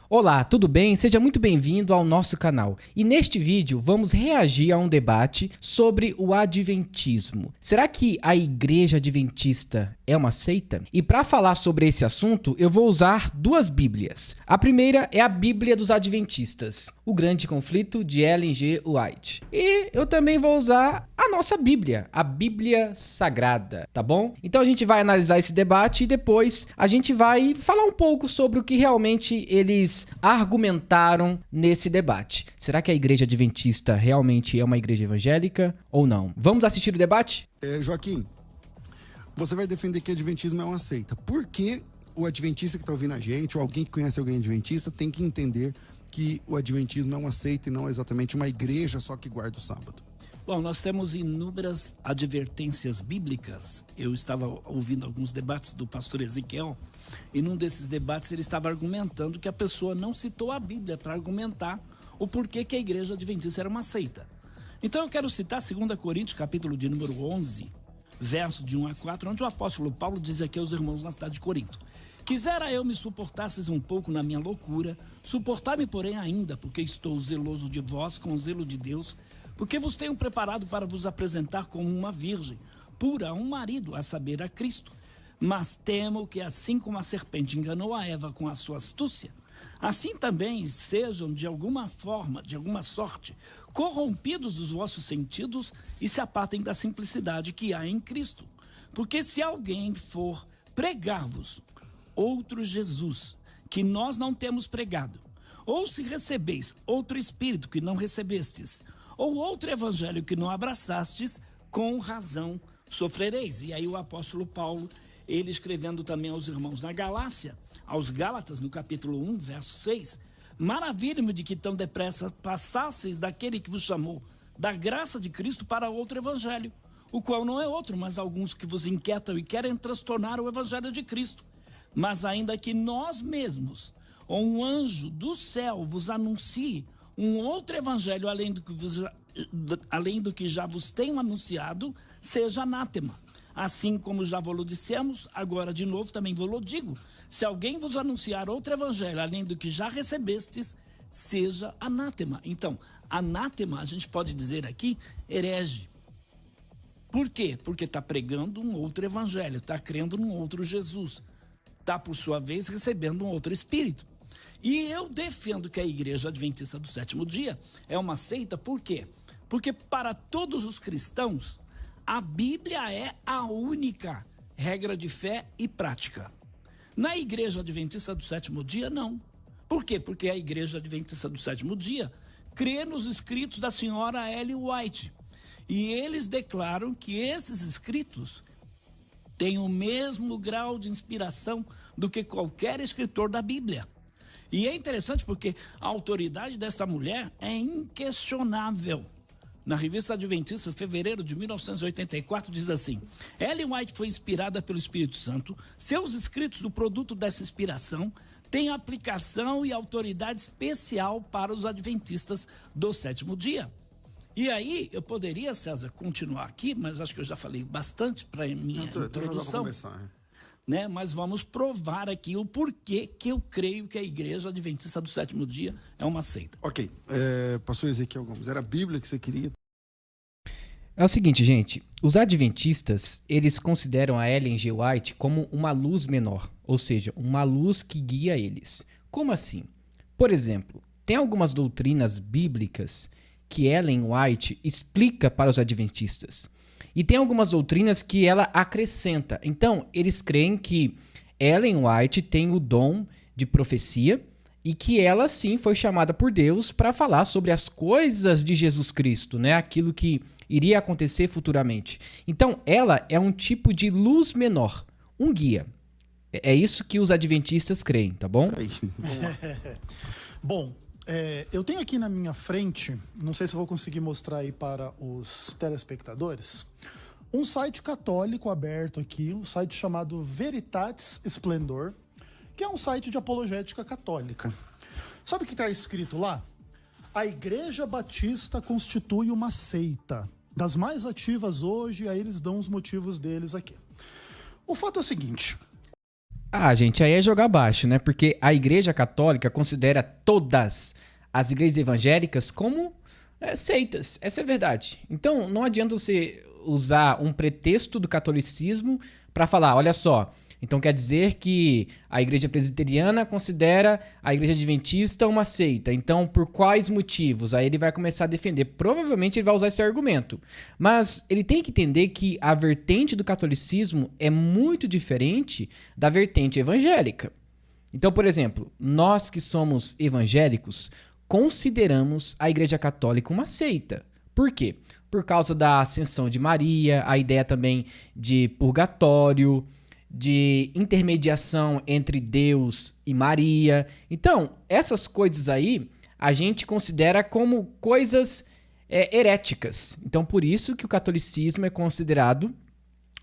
Olá, tudo bem? Seja muito bem-vindo ao nosso canal. E neste vídeo vamos reagir a um debate sobre o adventismo. Será que a Igreja Adventista é uma seita? E para falar sobre esse assunto, eu vou usar duas Bíblias. A primeira é a Bíblia dos Adventistas, O Grande Conflito de Ellen G. White. E eu também vou usar a nossa Bíblia, a Bíblia Sagrada, tá bom? Então a gente vai analisar esse debate e depois a gente vai falar um pouco sobre o que realmente eles argumentaram nesse debate. Será que a Igreja Adventista realmente é uma igreja evangélica ou não? Vamos assistir o debate? Joaquim, você vai defender que o adventismo é uma seita. Por que o adventista que está ouvindo a gente, ou alguém que conhece alguém adventista, tem que entender que o adventismo é uma seita e não exatamente uma igreja só que guarda o sábado? Bom, nós temos inúmeras advertências bíblicas. Eu estava ouvindo alguns debates do pastor Ezequiel, e num desses debates ele estava argumentando que a pessoa não citou a Bíblia para argumentar o porquê que a igreja adventista era uma seita. Então eu quero citar 2 Coríntios, capítulo de número 11, verso de 1 a 4, onde o apóstolo Paulo diz aqui aos irmãos na cidade de Corinto: quisera eu me suportasses um pouco na minha loucura, suportar-me porém ainda, porque estou zeloso de vós com o zelo de Deus, porque vos tenho preparado para vos apresentar como uma virgem, pura a um marido, a saber, a Cristo. Mas temo que assim como a serpente enganou a Eva com a sua astúcia, assim também sejam de alguma forma, de alguma sorte, corrompidos os vossos sentidos e se apartem da simplicidade que há em Cristo. Porque se alguém for pregar-vos outro Jesus, que nós não temos pregado, ou se recebeis outro Espírito que não recebestes, ou outro evangelho que não abraçastes, com razão sofrereis. E aí o apóstolo Paulo, ele escrevendo também aos irmãos na Galácia, aos Gálatas, no capítulo 1, verso 6, maravilho-me de que tão depressa passasseis daquele que vos chamou da graça de Cristo para outro evangelho, o qual não é outro, mas alguns que vos inquietam e querem transtornar o evangelho de Cristo. Mas ainda que nós mesmos, ou um anjo do céu vos anuncie um outro evangelho além do que já vos tenho anunciado, seja anátema. Assim como já vos dissemos, agora de novo também vos digo: se alguém vos anunciar outro evangelho além do que já recebestes, seja anátema. Então, anátema, a gente pode dizer aqui, herege. Por quê? Porque está pregando um outro evangelho, está crendo num outro Jesus, está, por sua vez, recebendo um outro Espírito. E eu defendo que a Igreja Adventista do Sétimo Dia é uma seita, por quê? Porque para todos os cristãos, a Bíblia é a única regra de fé e prática. Na Igreja Adventista do Sétimo Dia, não. Por quê? Porque a Igreja Adventista do Sétimo Dia crê nos escritos da senhora Ellen White. E eles declaram que esses escritos têm o mesmo grau de inspiração do que qualquer escritor da Bíblia. E é interessante porque a autoridade desta mulher é inquestionável. Na revista Adventista, fevereiro de 1984, diz assim: Ellen White foi inspirada pelo Espírito Santo. Seus escritos, o produto dessa inspiração, têm aplicação e autoridade especial para os adventistas do sétimo dia. E aí, eu poderia, César, continuar aqui, mas acho que eu já falei bastante para minha introdução. Né? Mas vamos provar aqui o porquê que eu creio que a Igreja Adventista do Sétimo Dia é uma seita. Ok, pastor Ezequiel Gomes, era a Bíblia que você queria? É o seguinte, gente, os adventistas, eles consideram a Ellen G. White como uma luz menor, ou seja, uma luz que guia eles. Como assim? Por exemplo, tem algumas doutrinas bíblicas que Ellen White explica para os adventistas. E tem algumas doutrinas que ela acrescenta. Então, eles creem que Ellen White tem o dom de profecia e que ela, sim, foi chamada por Deus para falar sobre as coisas de Jesus Cristo, né? Aquilo que iria acontecer futuramente. Então, ela é um tipo de luz menor, um guia. É isso que os adventistas creem, tá bom? Bom, eu tenho aqui na minha frente, não sei se eu vou conseguir mostrar aí para os telespectadores, um site católico aberto aqui, um site chamado Veritatis Splendor, que é um site de apologética católica. Sabe o que está escrito lá? A Igreja Batista constitui uma seita. Das mais ativas hoje, aí eles dão os motivos deles aqui. O fato é o seguinte: Ah, gente, aí é jogar baixo, né? Porque a Igreja Católica considera todas as igrejas evangélicas como seitas. Essa é a verdade. Então, não adianta você usar um pretexto do catolicismo para falar, olha só, então quer dizer que a Igreja Presbiteriana considera a Igreja Adventista uma seita. Então, por quais motivos? Aí ele vai começar a defender. Provavelmente ele vai usar esse argumento. Mas ele tem que entender que a vertente do catolicismo é muito diferente da vertente evangélica. Então, por exemplo, nós que somos evangélicos consideramos a Igreja Católica uma seita. Por quê? Por causa da ascensão de Maria, a ideia também de purgatório, de intermediação entre Deus e Maria. Então, essas coisas aí a gente considera como coisas heréticas. Então, por isso que o catolicismo é considerado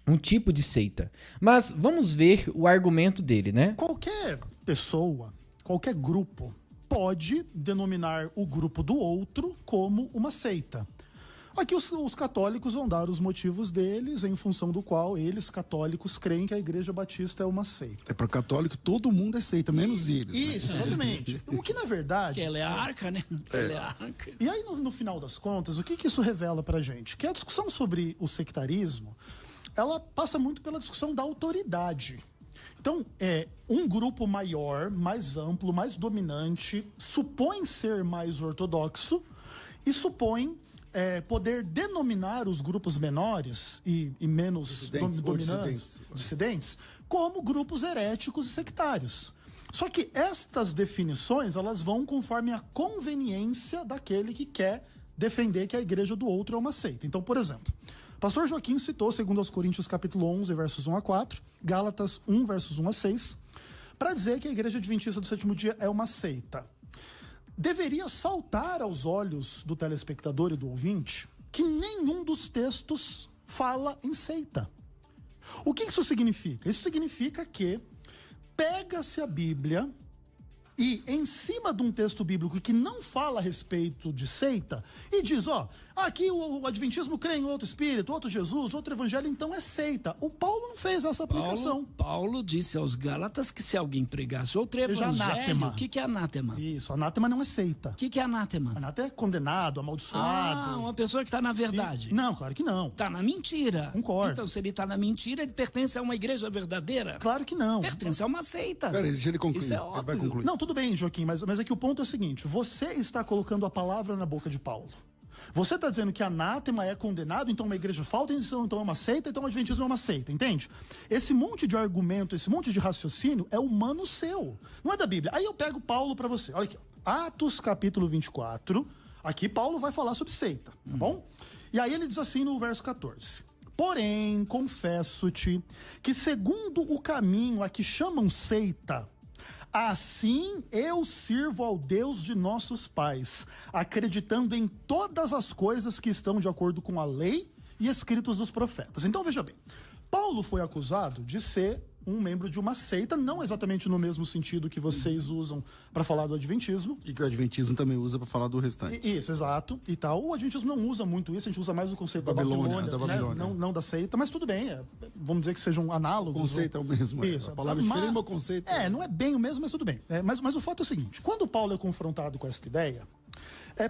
um tipo de seita. Mas vamos ver o argumento dele, né? Qualquer pessoa, qualquer grupo pode denominar o grupo do outro como uma seita. Aqui os católicos vão dar os motivos deles, em função do qual eles, católicos, creem que a Igreja Batista é uma seita. É para católico, todo mundo é seita, menos eles. Isso, né? Exatamente. O que, na verdade... Que ela é a arca, né? Ela é a arca. E aí, no final das contas, o que isso revela pra gente? Que a discussão sobre o sectarismo, ela passa muito pela discussão da autoridade. Então, um grupo maior, mais amplo, mais dominante, supõe ser mais ortodoxo e supõe poder denominar os grupos menores e menos dominantes, dissidentes, como grupos heréticos e sectários. Só que estas definições, elas vão conforme a conveniência daquele que quer defender que a igreja do outro é uma seita. Então, por exemplo, o pastor Joaquim citou 2 Coríntios capítulo 11, versos 1 a 4, Gálatas 1, versos 1 a 6, para dizer que a igreja adventista do sétimo dia é uma seita. Deveria saltar aos olhos do telespectador e do ouvinte que nenhum dos textos fala em seita. O que isso significa? Isso significa que pega-se a Bíblia e, em cima de um texto bíblico que não fala a respeito de seita, e diz, aqui o adventismo crê em outro espírito, outro Jesus, outro evangelho, então é seita. O Paulo não fez essa aplicação. Paulo disse aos Gálatas que se alguém pregasse outro Seja evangelho, anátema. o que é anátema? Isso, anátema não é seita. O que é anátema? Anátema é condenado, amaldiçoado. Uma pessoa que está na verdade. Não, claro que não. Está na mentira. Concordo. Então, se ele está na mentira, ele pertence a uma igreja verdadeira? Claro que não. Pertence a uma seita. Peraí, deixa ele concluir. Isso é Ele vai óbvio. concluir. Não, tudo bem, Joaquim, mas é que o ponto é o seguinte: você está colocando a palavra na boca de Paulo. Você está dizendo que anátema é condenado, então uma igreja falta, então é uma seita, então o adventismo é uma seita, entende? Esse monte de argumento, esse monte de raciocínio é humano seu, não é da Bíblia. Aí eu pego Paulo para você, olha aqui, Atos capítulo 24, aqui Paulo vai falar sobre seita, tá bom? E aí ele diz assim no verso 14: porém, confesso-te que segundo o caminho a que chamam seita, assim eu sirvo ao Deus de nossos pais, acreditando em todas as coisas que estão de acordo com a lei e escritos dos profetas. Então veja bem, Paulo foi acusado de ser um membro de uma seita, não exatamente no mesmo sentido que vocês usam para falar do adventismo. E que o adventismo também usa para falar do restante. Isso, exato, e tal. O adventismo não usa muito isso, a gente usa mais o conceito da Babilônia, né? Não da seita, mas tudo bem, vamos dizer que sejam análogos. O conceito é o mesmo. Isso. A palavra é diferente, mas o conceito não é bem o mesmo, mas tudo bem. Mas o fato é o seguinte: quando Paulo é confrontado com essa ideia,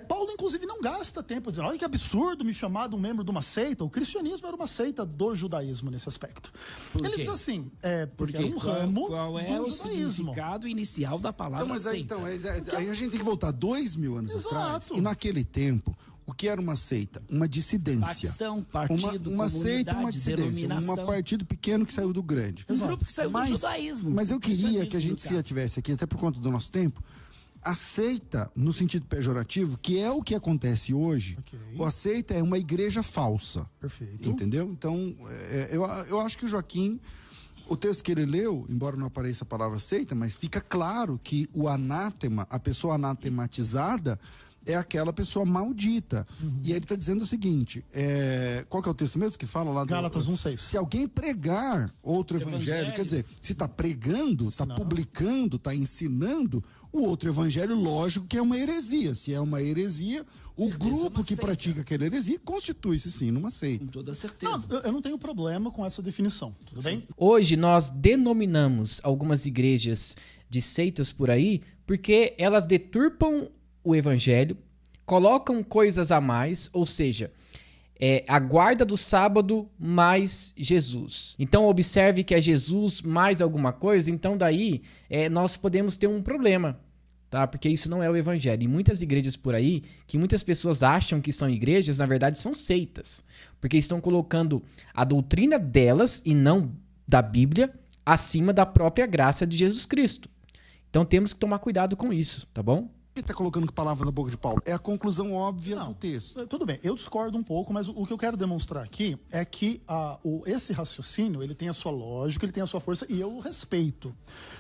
Paulo, inclusive, não gasta tempo dizendo, olha que absurdo me chamar de um membro de uma seita. O cristianismo era uma seita do judaísmo nesse aspecto. Ele diz assim, porque era um ramo qual é do o judaísmo. significado inicial da palavra seita? Aí a gente tem que voltar 2000 anos Exato. atrás. E naquele tempo, o que era uma seita? Uma dissidência. Facção, partido, uma seita, uma dissidência. Um partido pequeno que saiu do grande. Um grupo que saiu do judaísmo. Mas eu queria que a gente se tivesse aqui, até por conta do nosso tempo, a seita, no sentido pejorativo, que é o que acontece hoje, a seita é uma igreja falsa. Perfeito. Entendeu? Então, eu acho que o Joaquim, o texto que ele leu, embora não apareça a palavra seita, mas fica claro que o anátema, a pessoa anatematizada, é aquela pessoa maldita. E aí ele está dizendo o seguinte, qual que é o texto mesmo que fala lá? Gálatas 1:6. Se alguém pregar outro evangelho, quer dizer, se está pregando, está publicando, está ensinando O outro evangelho, lógico que é uma heresia. Se é uma heresia, o grupo que pratica aquela heresia constitui-se sim numa seita. Com toda certeza. Não, eu não tenho problema com essa definição, tudo bem? Hoje nós denominamos algumas igrejas de seitas por aí porque elas deturpam o evangelho, colocam coisas a mais, ou seja, a guarda do sábado mais Jesus. Então observe que é Jesus mais alguma coisa, então daí nós podemos ter um problema, tá? Porque isso não é o evangelho. E muitas igrejas por aí, que muitas pessoas acham que são igrejas, na verdade são seitas, porque estão colocando a doutrina delas e não da Bíblia acima da própria graça de Jesus Cristo. Então temos que tomar cuidado com isso, tá bom? Ele está colocando palavras na boca de Paulo. É a conclusão óbvia do texto. Tudo bem, eu discordo um pouco, mas o que eu quero demonstrar aqui é que esse raciocínio, ele tem a sua lógica, ele tem a sua força, e eu o respeito.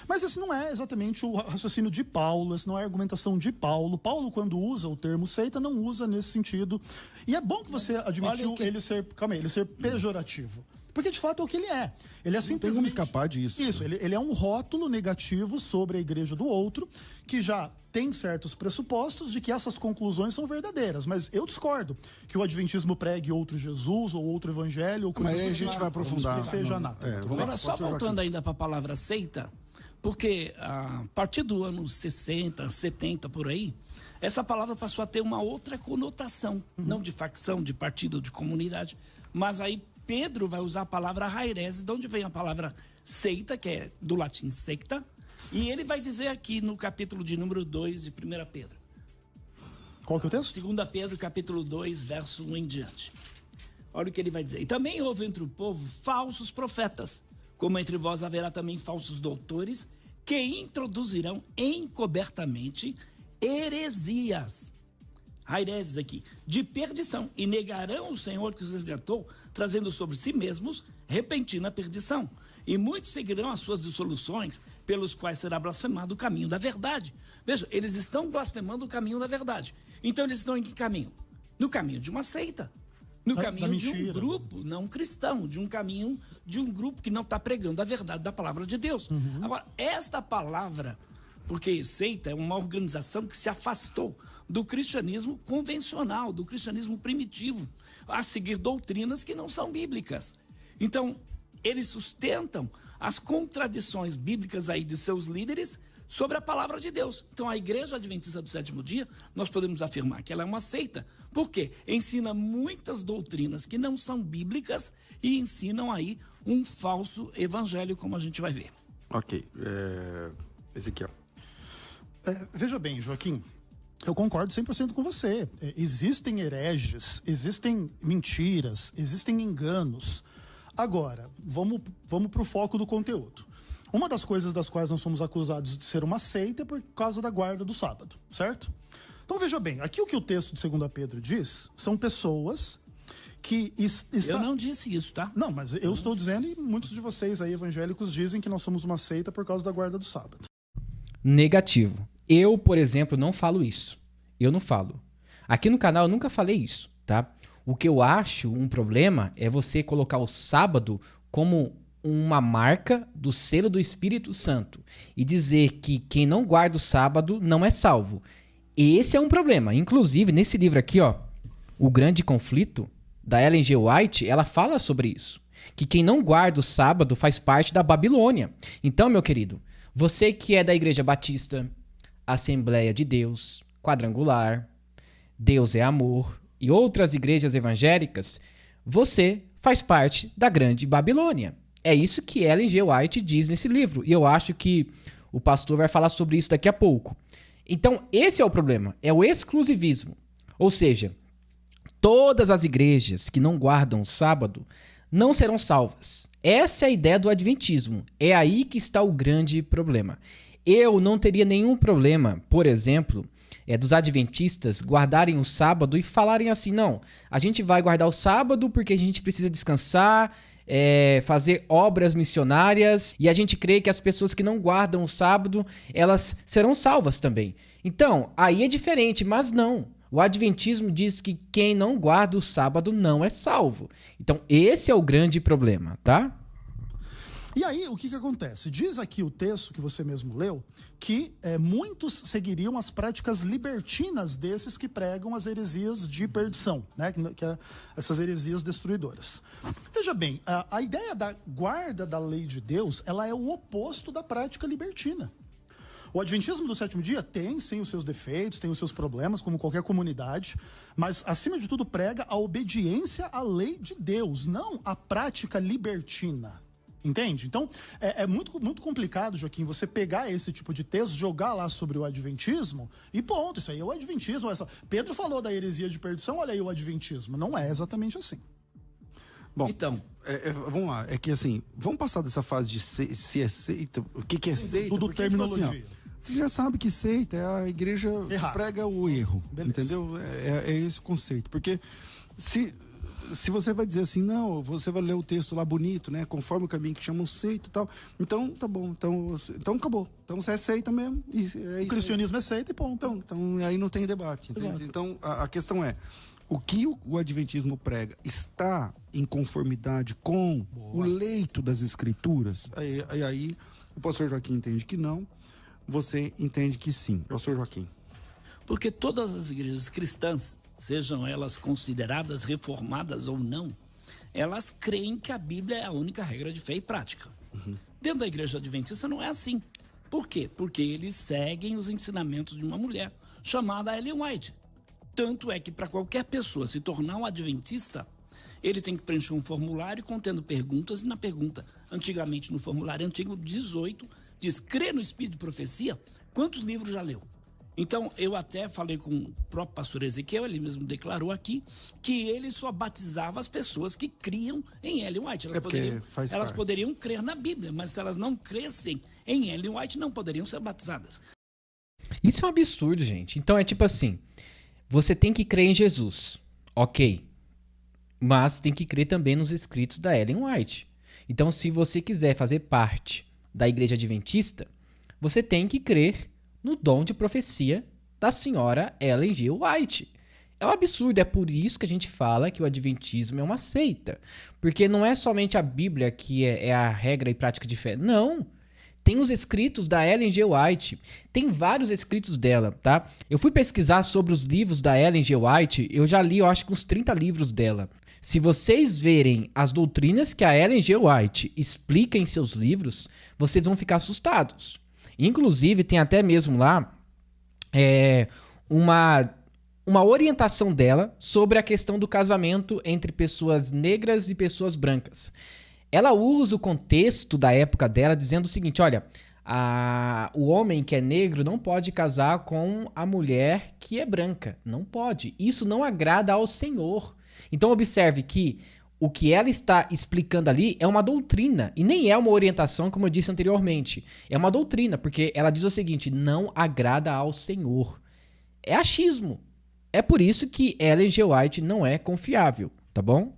Mas isso não é exatamente o raciocínio de Paulo, isso não é a argumentação de Paulo. Paulo, quando usa o termo seita, não usa nesse sentido. E é bom que você admitiu ele ser pejorativo. Porque, de fato, é o que ele é. Ele é simplesmente... Não tem como escapar disso. Isso, ele é um rótulo negativo sobre a igreja do outro, que já tem certos pressupostos de que essas conclusões são verdadeiras. Mas eu discordo que o adventismo pregue outro Jesus ou outro evangelho. Ou mas aí a gente vai aprofundar. Seja nada. Agora, só voltando ainda para a palavra seita, porque a partir do ano 60, 70, por aí, essa palavra passou a ter uma outra conotação. Não de facção, de partido, de comunidade, mas aí Pedro vai usar a palavra hairese, de onde vem a palavra seita, que é do latim secta, e ele vai dizer aqui no capítulo de número 2 de 1 Pedro. Qual que é o texto? 2 Pedro, capítulo 2, verso 1 em diante. Olha o que ele vai dizer. E também houve entre o povo falsos profetas, como entre vós haverá também falsos doutores, que introduzirão encobertamente heresias, haireses aqui, de perdição, e negarão o Senhor que os resgatou, trazendo sobre si mesmos repentina perdição. E muitos seguirão as suas dissoluções, pelos quais será blasfemado o caminho da verdade. Veja, eles estão blasfemando o caminho da verdade. Então eles estão em que caminho? No caminho de uma seita. No caminho de um grupo não cristão, de um caminho de um grupo que não está pregando a verdade da palavra de Deus. Agora, esta palavra, porque seita é uma organização que se afastou do cristianismo convencional, do cristianismo primitivo, a seguir doutrinas que não são bíblicas. Então, eles sustentam as contradições bíblicas aí de seus líderes sobre a palavra de Deus. Então, a Igreja Adventista do Sétimo Dia, nós podemos afirmar que ela é uma seita, porque ensina muitas doutrinas que não são bíblicas e ensinam aí um falso evangelho, como a gente vai ver. Ok. Ezequiel. Veja bem, Joaquim, eu concordo 100% com você. Existem hereges, existem mentiras, existem enganos. Agora, vamos para o foco do conteúdo. Uma das coisas das quais nós somos acusados de ser uma seita é por causa da guarda do sábado, certo? Então veja bem, aqui o que o texto de 2 Pedro diz são pessoas que... Eu não disse isso, tá? Não, mas eu estou dizendo e muitos de vocês aí evangélicos dizem que nós somos uma seita por causa da guarda do sábado. Negativo. Eu, por exemplo, não falo isso. Eu não falo. Aqui no canal eu nunca falei isso, tá? O que eu acho um problema é você colocar o sábado como uma marca do selo do Espírito Santo e dizer que quem não guarda o sábado não é salvo. Esse é um problema. Inclusive, nesse livro aqui, ó, O Grande Conflito, da Ellen G. White, ela fala sobre isso. Que quem não guarda o sábado faz parte da Babilônia. Então, meu querido, você que é da Igreja Batista, Assembleia de Deus, Quadrangular, Deus é Amor e outras igrejas evangélicas, você faz parte da Grande Babilônia. É isso que Ellen G. White diz nesse livro. E eu acho que o pastor vai falar sobre isso daqui a pouco. Então, esse é o problema. É o exclusivismo. Ou seja, todas as igrejas que não guardam o sábado não serão salvas. Essa é a ideia do adventismo. É aí que está o grande problema. Eu não teria nenhum problema, por exemplo, dos adventistas guardarem o sábado e falarem assim, não, a gente vai guardar o sábado porque a gente precisa descansar, fazer obras missionárias, e a gente crê que as pessoas que não guardam o sábado, elas serão salvas também. Então, aí é diferente, mas não. O adventismo diz que quem não guarda o sábado não é salvo. Então, esse é o grande problema, tá? E aí, o que acontece? Diz aqui o texto que você mesmo leu, que muitos seguiriam as práticas libertinas desses que pregam as heresias de perdição, né? Essas heresias destruidoras. Veja bem, a ideia da guarda da lei de Deus, ela é o oposto da prática libertina. O adventismo do sétimo dia tem, sim, os seus defeitos, tem os seus problemas, como qualquer comunidade, mas, acima de tudo, prega a obediência à lei de Deus, não a prática libertina. Entende? Então, é muito, muito complicado, Joaquim, você pegar esse tipo de texto, jogar lá sobre o adventismo e ponto, isso aí é o adventismo. Pedro falou da heresia de perdição, olha aí o adventismo. Não é exatamente assim. Bom, então, vamos lá. É que assim, vamos passar dessa fase de se é seita, o que é seita? Tudo porque, terminologia. Tipo assim, você já sabe que seita é a igreja que prega o erro. Beleza. Entendeu? É esse o conceito. Porque se você vai dizer assim, não, você vai ler o texto lá bonito, né? Conforme o caminho que chamam seita e tal. Então, tá bom. Então acabou. Então você é seita mesmo. O cristianismo é seita e ponto. Então aí não tem debate. Entende? Então a questão é, o que o adventismo prega está em conformidade com o leito das escrituras? Aí o pastor Joaquim entende que não, você entende que sim. Pastor Joaquim. Porque todas as igrejas cristãs, sejam elas consideradas reformadas ou não, elas creem que a Bíblia é a única regra de fé e prática. Dentro da igreja adventista não é assim. Por quê? Porque eles seguem os ensinamentos de uma mulher chamada Ellen White. Tanto é que para qualquer pessoa se tornar um adventista, ele tem que preencher um formulário contendo perguntas, e na pergunta, antigamente no formulário antigo 18, diz, crê no Espírito de Profecia? Quantos livros já leu? Então, eu até falei com o próprio pastor Ezequiel, ele mesmo declarou aqui, que ele só batizava as pessoas que criam em Ellen White. Elas poderiam crer na Bíblia, mas se elas não crescem em Ellen White, não poderiam ser batizadas. Isso é um absurdo, gente. Então é tipo assim, você tem que crer em Jesus, ok, mas tem que crer também nos escritos da Ellen White. Então, se você quiser fazer parte da igreja adventista, você tem que crer no dom de profecia da senhora Ellen G. White. É um absurdo, é por isso que a gente fala que o adventismo é uma seita. Porque não é somente a Bíblia que é a regra e prática de fé. Não. Tem os escritos da Ellen G. White. Tem vários escritos dela, tá? Eu fui pesquisar sobre os livros da Ellen G. White, eu já li, eu acho que uns 30 livros dela. Se vocês verem as doutrinas que a Ellen G. White explica em seus livros, vocês vão ficar assustados. Inclusive, tem até mesmo lá uma orientação dela sobre a questão do casamento entre pessoas negras e pessoas brancas. Ela usa o contexto da época dela dizendo o seguinte, olha, o homem que é negro não pode casar com a mulher que é branca. Não pode. Isso não agrada ao Senhor. Então observe que o que ela está explicando ali é uma doutrina e nem é uma orientação, como eu disse anteriormente. É uma doutrina, porque ela diz o seguinte, não agrada ao Senhor. É achismo. É por isso que Ellen G. White não é confiável, tá bom?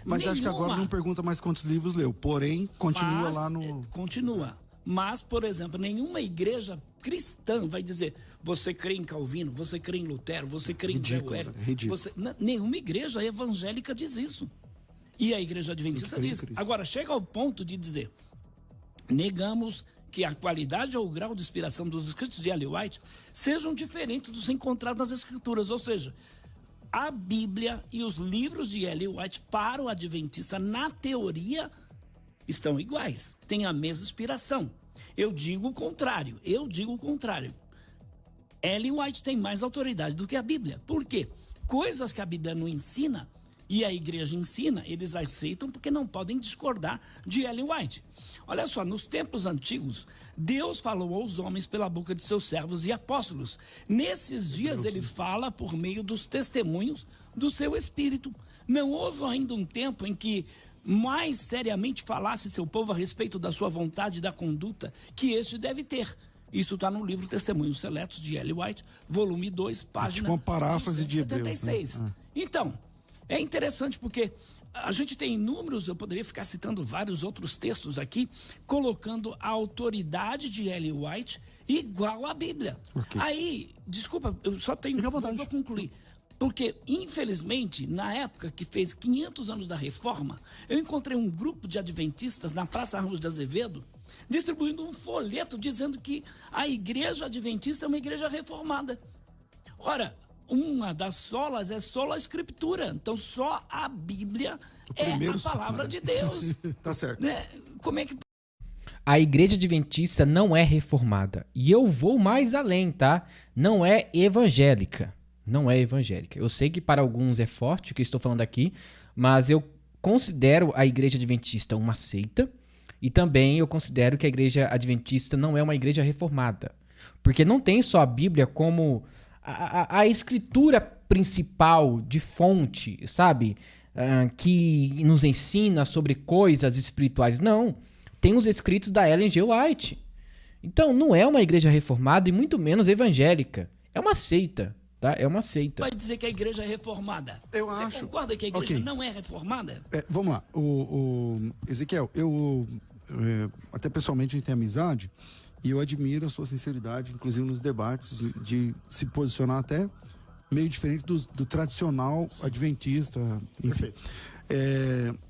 Mas acho que agora não pergunta mais quantos livros leu, porém continua lá no... Continua. Mas, por exemplo, nenhuma igreja cristã vai dizer, você crê em Calvino, você crê em Lutero, você crê em Zé Wellington. Nenhuma igreja evangélica diz isso. E a igreja adventista diz. Agora, chega ao ponto de dizer, negamos que a qualidade ou o grau de inspiração dos escritos de Ellen White sejam diferentes dos encontrados nas escrituras. Ou seja, a Bíblia e os livros de Ellen White para o adventista, na teoria, estão iguais. Têm a mesma inspiração. Eu digo o contrário. Ellen White tem mais autoridade do que a Bíblia. Por quê? Coisas que a Bíblia não ensina e a igreja ensina, eles aceitam porque não podem discordar de Ellen White. Olha só, nos tempos antigos, Deus falou aos homens pela boca de seus servos e apóstolos. Nesses dias ele fala por meio dos testemunhos do seu Espírito. Não houve ainda um tempo em que mais seriamente falasse seu povo a respeito da sua vontade e da conduta que este deve ter. Isso está no livro Testemunhos Seletos de Ellen White, volume 2, página uma paráfrase de Hebreus, 76. Né? Então, é interessante porque a gente tem inúmeros, eu poderia ficar citando vários outros textos aqui, colocando a autoridade de Ellen White igual à Bíblia. Okay. Aí, desculpa, eu só tenho para concluir. Porque, infelizmente, na época que fez 500 anos da Reforma, eu encontrei um grupo de adventistas na Praça Ramos de Azevedo distribuindo um folheto dizendo que a igreja adventista é uma igreja reformada. Ora, uma das solas é sola escritura. Então, só a Bíblia é a palavra de Deus. Tá certo. Né? Como é que... A igreja adventista não é reformada. E eu vou mais além, tá? Não é evangélica. Não é evangélica. Eu sei que para alguns é forte o que eu estou falando aqui, mas eu considero a igreja adventista uma seita e também eu considero que a igreja adventista não é uma igreja reformada. Porque não tem só a Bíblia como a escritura principal de fonte, sabe? Que nos ensina sobre coisas espirituais. Não. Tem os escritos da Ellen G. White. Então, não é uma igreja reformada e muito menos evangélica. É uma seita, tá? É uma seita. Vai dizer que a igreja é reformada? Você concorda que a igreja não é reformada? Vamos lá. Ezequiel, eu até pessoalmente a gente tem amizade e eu admiro a sua sinceridade, inclusive nos debates, de se posicionar até meio diferente do tradicional adventista. Enfim. Perfeito.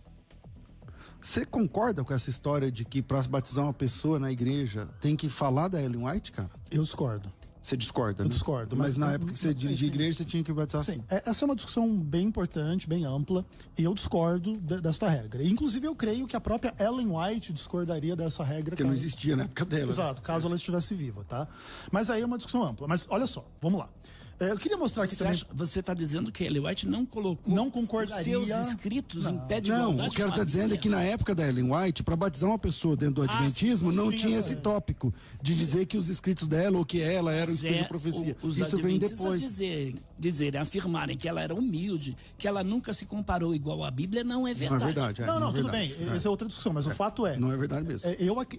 Você concorda com essa história de que para batizar uma pessoa na igreja tem que falar da Ellen White, cara? Eu discordo. Você discorda, Eu né? discordo. Mas na época que você dirigia igreja, você tinha que batizar assim. Essa é uma discussão bem importante, bem ampla, e eu discordo desta regra. Inclusive, eu creio que a própria Ellen White discordaria dessa regra. Porque não existia na época dela. Exato, caso ela estivesse viva, tá? Mas aí é uma discussão ampla. Mas olha só, vamos lá. Eu queria mostrar aqui também... Você está dizendo que Ellen White não colocou não concordaria... os seus escritos em pé de igualdade? igualdade? Não, o que ela está dizendo é que na época da Ellen White, para batizar uma pessoa dentro do adventismo, não tinha esse tópico de dizer que os escritos dela ou que ela era o espírito de profecia. Isso vem depois. Afirmarem que ela era humilde, que ela nunca se comparou igual à Bíblia, não é verdade. Não é verdade. Não, tudo bem. Essa é outra discussão, mas o fato é... Não é verdade mesmo.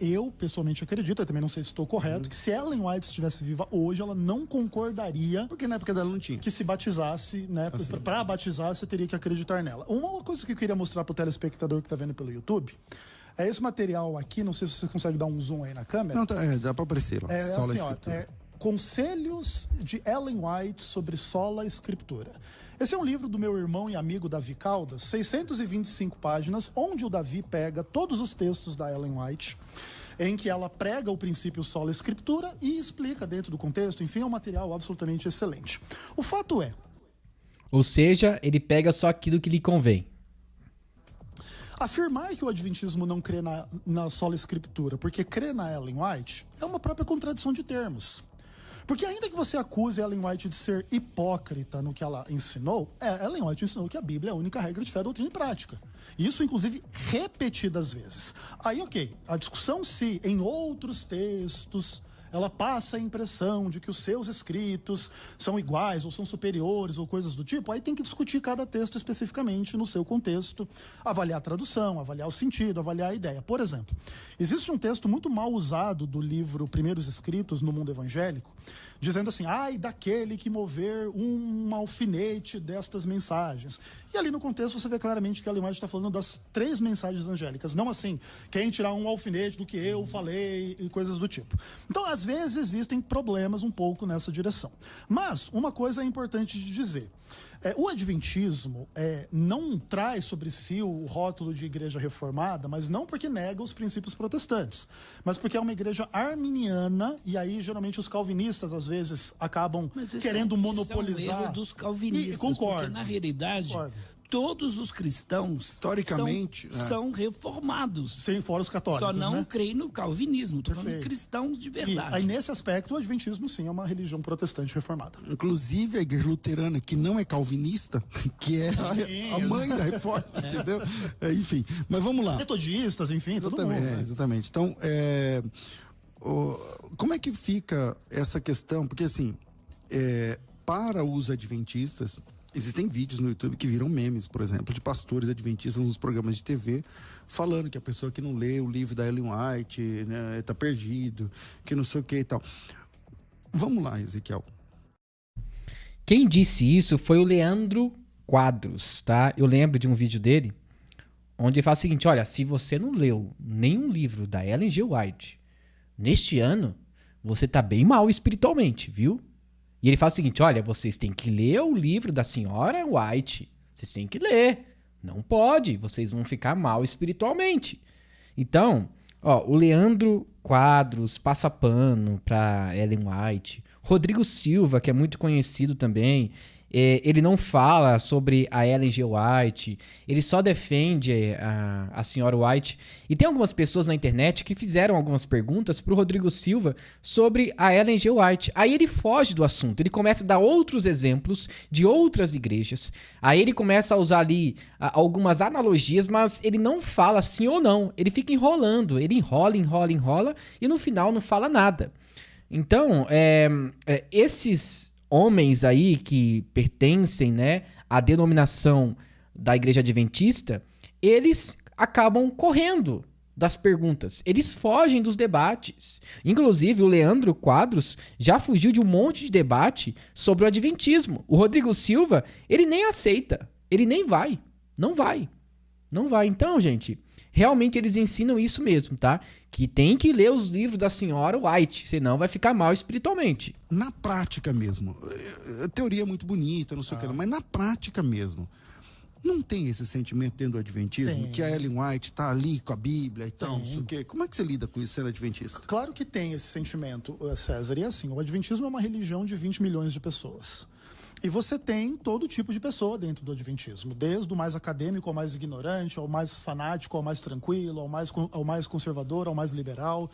Eu pessoalmente acredito, eu também não sei se estou correto, que se Ellen White estivesse viva hoje, ela não concordaria... Porque na época dela não tinha. Que se batizasse, né? Assim. Para batizar, você teria que acreditar nela. Uma coisa que eu queria mostrar para o telespectador que está vendo pelo YouTube é esse material aqui. Não sei se você consegue dar um zoom aí na câmera. Não, dá para aparecer lá. Sola Escritura. Conselhos de Ellen White sobre Sola Escritura. Esse é um livro do meu irmão e amigo Davi Caldas, 625 páginas, onde o Davi pega todos os textos da Ellen White, em que ela prega o princípio sola escritura e explica dentro do contexto. Enfim, é um material absolutamente excelente. O fato é... Ou seja, ele pega só aquilo que lhe convém. Afirmar que o adventismo não crê na sola escritura porque crê na Ellen White é uma própria contradição de termos. Porque ainda que você acuse Ellen White de ser hipócrita no que ela ensinou, Ellen White ensinou que a Bíblia é a única regra de fé, doutrina e prática. Isso, inclusive, repetidas vezes. Aí, ok, a discussão se em outros textos ela passa a impressão de que os seus escritos são iguais ou são superiores ou coisas do tipo, aí tem que discutir cada texto especificamente no seu contexto, avaliar a tradução, avaliar o sentido, avaliar a ideia. Por exemplo, existe um texto muito mal usado do livro Primeiros Escritos no Mundo Evangélico, dizendo assim, ai daquele que mover um alfinete destas mensagens. E ali no contexto você vê claramente que a Ellen White está falando das 3 mensagens angélicas, não assim, quem tirar um alfinete do que eu falei e coisas do tipo. Então, às vezes existem problemas um pouco nessa direção. Mas uma coisa é importante de dizer. O adventismo não traz sobre si o rótulo de igreja reformada, mas não porque nega os princípios protestantes, mas porque é uma igreja arminiana, e aí geralmente os calvinistas às vezes acabam querendo monopolizar. Isso é um erro dos calvinistas, concordo, porque na realidade todos os cristãos historicamente são reformados. Sem fora os católicos, só não né? creem no calvinismo, estou falando de cristãos de verdade. E aí nesse aspecto o adventismo sim é uma religião protestante reformada. Inclusive a igreja luterana, que não é calvinista, que é a mãe da reforma, entendeu? Enfim, mas vamos lá. Metodistas, enfim, todo mundo. Exatamente. Então, como é que fica essa questão? Porque assim, para os adventistas, existem vídeos no YouTube que viram memes, por exemplo, de pastores adventistas nos programas de TV, falando que a pessoa que não lê o livro da Ellen White, né, tá perdido, que não sei o que e tal. Vamos lá, Ezequiel. Quem disse isso foi o Leandro Quadros, tá? Eu lembro de um vídeo dele, onde ele fala o seguinte, olha, se você não leu nenhum livro da Ellen G. White neste ano, você tá bem mal espiritualmente, viu? E ele fala o seguinte, olha, vocês têm que ler o livro da senhora White. Vocês têm que ler. Não pode, vocês vão ficar mal espiritualmente. Então, o Leandro Quadros passa pano para Ellen White. Rodrigo Silva, que é muito conhecido também, ele não fala sobre a Ellen G. White, ele só defende a senhora White. E tem algumas pessoas na internet que fizeram algumas perguntas pro Rodrigo Silva sobre a Ellen G. White. Aí ele foge do assunto, ele começa a dar outros exemplos de outras igrejas. Aí ele começa a usar ali algumas analogias, mas ele não fala sim ou não. Ele fica enrolando, ele enrola e no final não fala nada. Então, esses homens aí que pertencem, né, à denominação da Igreja Adventista, eles acabam correndo das perguntas. Eles fogem dos debates. Inclusive, o Leandro Quadros já fugiu de um monte de debate sobre o Adventismo. O Rodrigo Silva, ele nem aceita. Ele nem vai. Não vai. Não vai. Então, gente, realmente eles ensinam isso mesmo, tá? Que tem que ler os livros da senhora White, senão vai ficar mal espiritualmente. Na prática mesmo, a teoria é muito bonita, não sei o que, mas na prática mesmo, não tem esse sentimento dentro do Adventismo, que a Ellen White tá ali com a Bíblia e tal, não sei o quê. Como é que você lida com isso sendo adventista? Claro que tem esse sentimento, César. E assim, o Adventismo é uma religião de 20 milhões de pessoas. E você tem todo tipo de pessoa dentro do Adventismo, desde o mais acadêmico ao mais ignorante, ao mais fanático, ao mais tranquilo, ao mais conservador, ao mais liberal.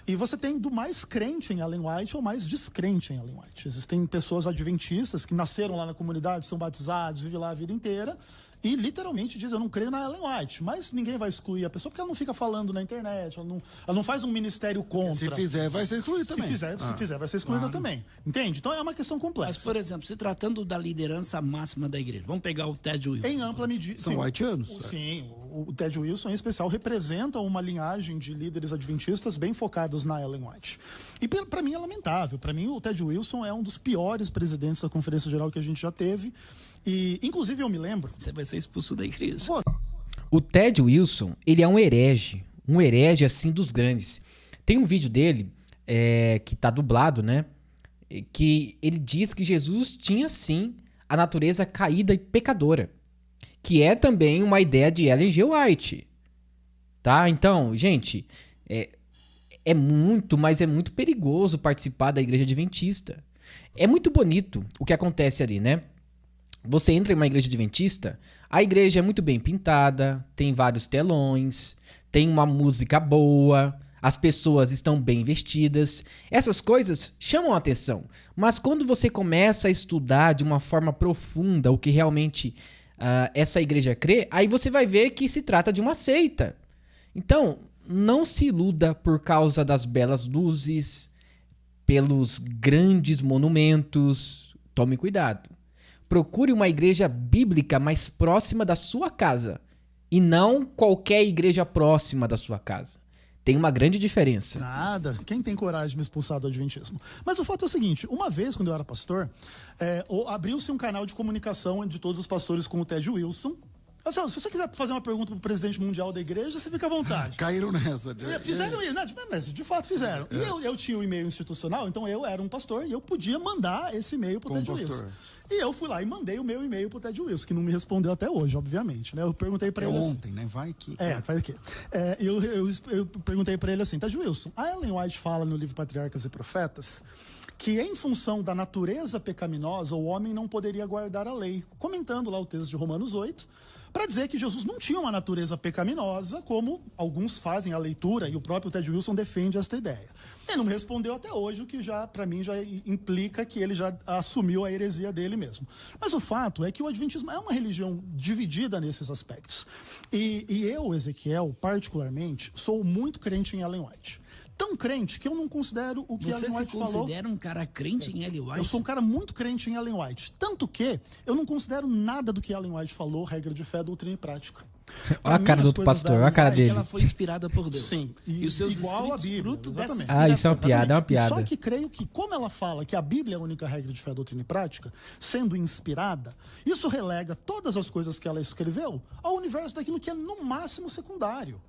E você tem do mais crente em Ellen White ao mais descrente em Ellen White. Existem pessoas adventistas que nasceram lá na comunidade, são batizados, vivem lá a vida inteira e literalmente dizem, eu não creio na Ellen White. Mas ninguém vai excluir a pessoa porque ela não fica falando na internet, ela não faz um ministério contra. Se fizer, vai ser excluída também. Se fizer, vai ser excluída também. Entende? Então é uma questão complexa. Mas, por exemplo, se tratando da liderança máxima da igreja, vamos pegar o Ted Wilson. Em ampla medida. São whiteanos. Sim, o Ted Wilson, em especial, representa uma linhagem de líderes adventistas bem focados na Ellen White. E para mim é lamentável. Para mim, o Ted Wilson é um dos piores presidentes da Conferência Geral que a gente já teve. E, inclusive, eu me lembro... Você vai ser expulso da igreja. O Ted Wilson, ele é um herege assim dos grandes. Tem um vídeo dele, que tá dublado, né? Que ele diz que Jesus tinha, sim, a natureza caída e pecadora. Que é também uma ideia de Ellen G. White. Tá? Então, gente, mas é muito perigoso participar da igreja adventista. É muito bonito o que acontece ali, né? Você entra em uma igreja adventista, a igreja é muito bem pintada, tem vários telões, tem uma música boa, as pessoas estão bem vestidas. Essas coisas chamam a atenção. Mas quando você começa a estudar de uma forma profunda o que realmente essa igreja crê, aí você vai ver que se trata de uma seita. Então, não se iluda por causa das belas luzes, pelos grandes monumentos. Tome cuidado. Procure uma igreja bíblica mais próxima da sua casa e não qualquer igreja próxima da sua casa. Tem uma grande diferença. Nada. Quem tem coragem de me expulsar do adventismo? Mas o fato é o seguinte, uma vez, quando eu era pastor, abriu-se um canal de comunicação de todos os pastores com o Ted Wilson. Se você quiser fazer uma pergunta para o presidente mundial da igreja, você fica à vontade. Caíram nessa. Fizeram isso, mas de fato fizeram. E eu tinha um e-mail institucional, então eu era um pastor e eu podia mandar esse e-mail para o Ted Wilson. E eu fui lá e mandei o meu e-mail pro Ted Wilson, que não me respondeu até hoje, obviamente, né? Eu perguntei para ele ontem, né? Vai que... vai que... eu perguntei para ele assim, Ted Wilson, a Ellen White fala no livro Patriarcas e Profetas que em função da natureza pecaminosa, o homem não poderia guardar a lei. Comentando lá o texto de Romanos 8, para dizer que Jesus não tinha uma natureza pecaminosa, como alguns fazem a leitura, e o próprio Ted Wilson defende esta ideia. Ele não me respondeu até hoje, o que já, para mim, já implica que ele já assumiu a heresia dele mesmo. Mas o fato é que o Adventismo é uma religião dividida nesses aspectos. E eu, Ezequiel, particularmente, sou muito crente em Ellen White. Tão crente que eu não considero o que Ellen White falou. Você se considera um cara crente em Ellen White? Eu sou um cara muito crente em Ellen White. Tanto que eu não considero nada do que Ellen White falou regra de fé, doutrina e prática. Olha a cara do outro pastor, olha a cara dele. Ela foi inspirada por Deus. Sim. E os seus igual a escritos, Bíblia, fruto dessa exatamente. inspiração. Isso é uma piada, é uma piada. Só que creio que, como ela fala que a Bíblia é a única regra de fé, doutrina e prática, sendo inspirada, isso relega todas as coisas que ela escreveu ao universo daquilo que é no máximo secundário.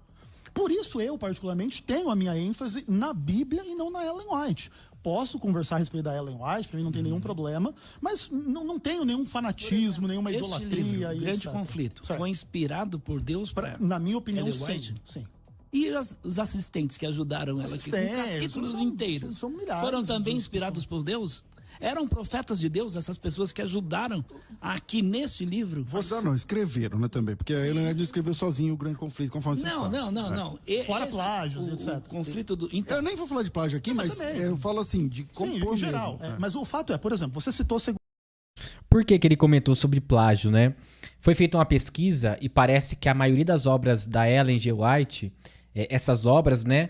Por isso eu, particularmente, tenho a minha ênfase na Bíblia e não na Ellen White. posso conversar a respeito da Ellen White, para mim não tem nenhum problema, mas não tenho nenhum fanatismo, nenhuma idolatria. Livro, e Grande etc. Conflito, Certo. foi inspirado por Deus para... Na minha opinião, Ellen White? sim. E os assistentes que ajudaram ela aqui, com capítulos inteiros, são milhares foram também de inspirados por Deus? Eram profetas de Deus, essas pessoas que ajudaram aqui neste livro? Não, escreveram, né, também. Porque a Ellen White escreveu sozinho o Grande Conflito, conforme você sabe. Não. Fora plágios, etc. O conflito do... Eu nem vou falar de plágio aqui, mas eu falo assim, de compor em geral. mesmo. Mas o fato é, por exemplo, você citou... Por que ele comentou sobre plágio, né? Foi feita uma pesquisa e parece que a maioria das obras da Ellen G. White, essas obras, né,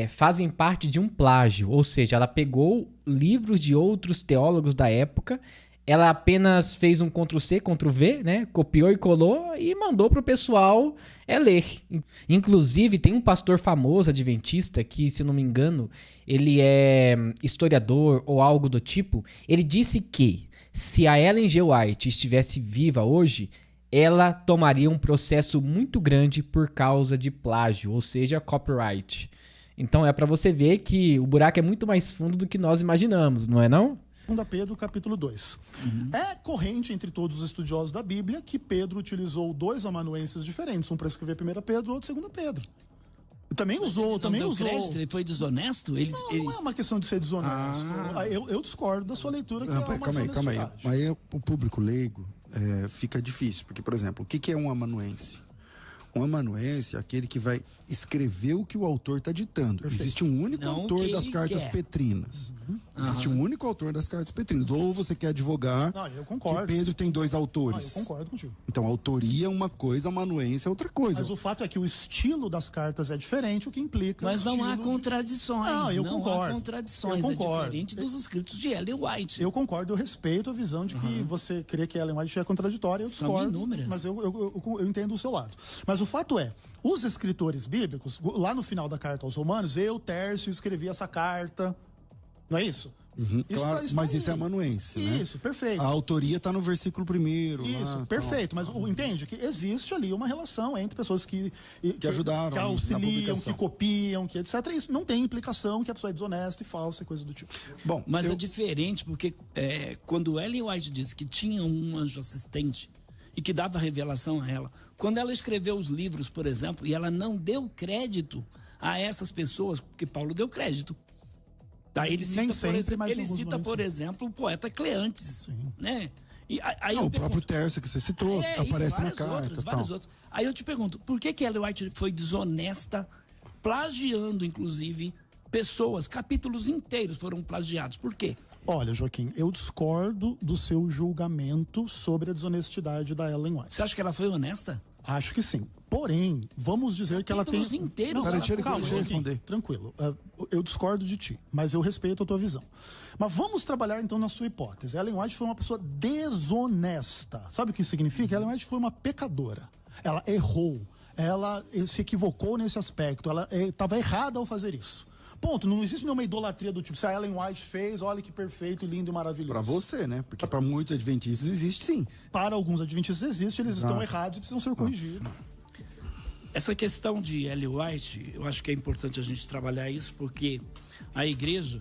fazem parte de um plágio. Ou seja, ela pegou livros de outros teólogos da época, ela apenas fez um Ctrl+C, Ctrl+V, né, copiou e colou e mandou para o pessoal ler. Inclusive, tem um pastor famoso adventista que, se não me engano, ele é historiador ou algo do tipo. Ele disse que se a Ellen G. White estivesse viva hoje, ela tomaria um processo muito grande por causa de plágio, ou seja, copyright. Então é para você ver que o buraco é muito mais fundo do que nós imaginamos, não é não? 2 Pedro, capítulo 2. É corrente entre todos os estudiosos da Bíblia que Pedro utilizou 2 amanuenses diferentes, um para escrever 1 Pedro e outro 2 Pedro. Também usou. Crédito, ele foi desonesto? Não é uma questão de ser desonesto. Eu discordo da sua leitura, que é uma Calma aí. Aí o público leigo fica difícil. Porque, por exemplo, o que é um amanuense? Um amanuense é aquele que vai escrever o que o autor está ditando. Perfeito. Existe um único autor das cartas petrinas. Existe um único autor das cartas petrinas. Ou você quer advogar eu concordo. que Pedro tem 2 autores. Eu concordo contigo. Então, autoria é uma coisa, amanuense é outra coisa. Mas o fato é que o estilo das cartas é diferente, o que implica... Mas não há contradições. Eu concordo. Há contradições. Eu concordo. É diferente dos escritos de Ellen White. Eu concordo, eu respeito a visão de que você crê que Ellen White é contraditória, eu discordo. São inúmeras. Mas eu entendo o seu lado. Mas o fato é, os escritores bíblicos, lá no final da carta aos Romanos, Tércio, escrevi essa carta. Não é isso? Claro, mas isso é amanuense, né? Isso, perfeito. A autoria está no versículo 1º. Isso, perfeito. Mas entende que existe ali uma relação entre pessoas que ajudaram, que na auxiliam, publicação. que copiam, que etc. Isso não tem implicação que a pessoa é desonesta e falsa e coisa do tipo. Bom, mas é diferente porque quando Ellen White disse que tinha um anjo assistente e que dava revelação a ela, quando ela escreveu os livros, por exemplo, e ela não deu crédito a essas pessoas, porque Paulo deu crédito. Tá, ele cita, por exemplo, o poeta Cleantes, né? E aí o próprio Tércio que você citou, aparece na carta. Vários outros. Aí eu te pergunto, por que Ellen White foi desonesta, plagiando, inclusive, pessoas, capítulos inteiros foram plagiados? Por quê? Olha, Joaquim, eu discordo do seu julgamento sobre a desonestidade da Ellen White. Você acha que ela foi honesta? Acho que sim. Porém, vamos dizer que ela tem... inteiros. Calma, deixa eu responder. Tranquilo. Eu discordo de ti, mas eu respeito a tua visão. Mas vamos trabalhar então na sua hipótese. Ellen White foi uma pessoa desonesta. Sabe o que isso significa? Ellen White foi uma pecadora. Ela errou. Ela se equivocou nesse aspecto. Ela estava errada ao fazer isso. Ponto. Não existe nenhuma idolatria do tipo, se a Ellen White fez, olha que perfeito, lindo e maravilhoso. Para você, né? Porque para muitos adventistas existe sim. Para alguns adventistas existe, eles estão errados e precisam ser corrigidos. Essa questão de Ellen White, eu acho que é importante a gente trabalhar isso, porque a igreja,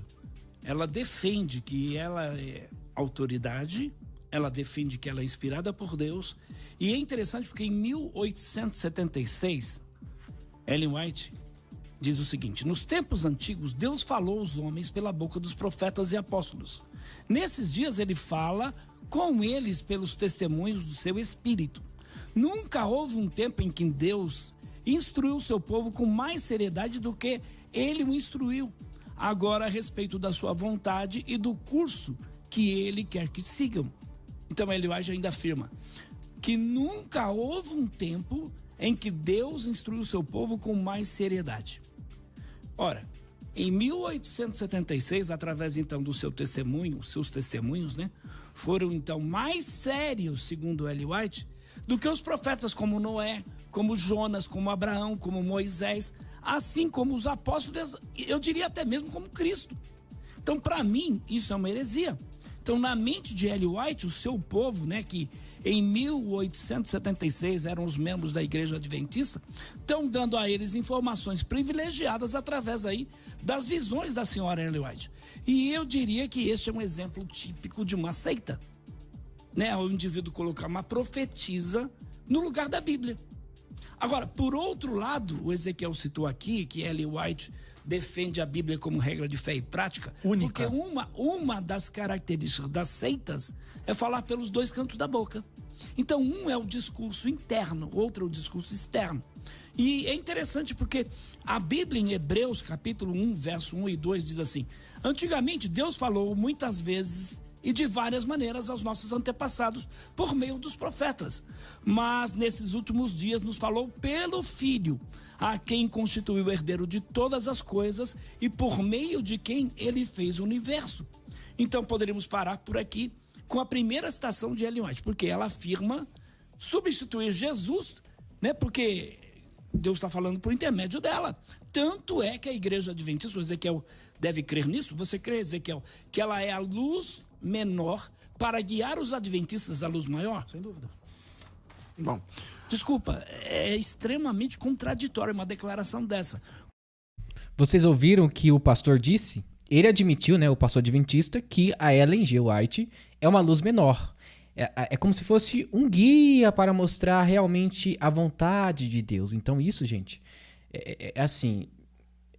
ela defende que ela é autoridade, ela defende que ela é inspirada por Deus, e é interessante porque em 1876, Ellen White diz o seguinte: nos tempos antigos, Deus falou aos homens pela boca dos profetas e apóstolos. Nesses dias ele fala com eles pelos testemunhos do seu espírito. Nunca houve um tempo em que Deus instruiu o seu povo com mais seriedade do que ele o instruiu. Agora, a respeito da sua vontade e do curso que ele quer que sigam. Então, Ellen White ainda afirma que nunca houve um tempo em que Deus instruiu o seu povo com mais seriedade. Ora, em 1876, através então do seu testemunho, seus testemunhos, né, foram então mais sérios, segundo Ellen White, do que os profetas como Noé, como Jonas, como Abraão, como Moisés, assim como os apóstolos, eu diria até mesmo como Cristo. Então, para mim, isso é uma heresia. Então, na mente de Ellen White, o seu povo, né, que em 1876 eram os membros da Igreja Adventista, estão dando a eles informações privilegiadas através aí das visões da senhora Ellen White. E eu diria que este é um exemplo típico de uma seita, né? O indivíduo colocar uma profetisa no lugar da Bíblia. Agora, por outro lado, o Ezequiel citou aqui que Ellen White defende a Bíblia como regra de fé e prática, única. Porque uma das características das seitas é falar pelos dois cantos da boca. Então, um é o discurso interno, outro é o discurso externo. E é interessante porque a Bíblia em Hebreus, capítulo 1, verso 1 e 2, diz assim: antigamente Deus falou muitas vezes e de várias maneiras aos nossos antepassados por meio dos profetas. Mas nesses últimos dias nos falou pelo Filho, a quem constituiu o herdeiro de todas as coisas e por meio de quem ele fez o universo. Então poderíamos parar por aqui com a primeira citação de Ellen White, porque ela afirma substituir Jesus, né? Porque Deus está falando por intermédio dela. Tanto é que a Igreja Adventista, o Ezequiel deve crer nisso, você crê, Ezequiel, que ela é a luz menor para guiar os adventistas à luz maior? Sem dúvida. Bom, Desculpa, é extremamente contraditória uma declaração dessa. Vocês ouviram o que o pastor disse? Ele admitiu, né, o pastor adventista, que a Ellen G. White é uma luz menor. É como se fosse um guia para mostrar realmente a vontade de Deus. Então isso, gente, assim,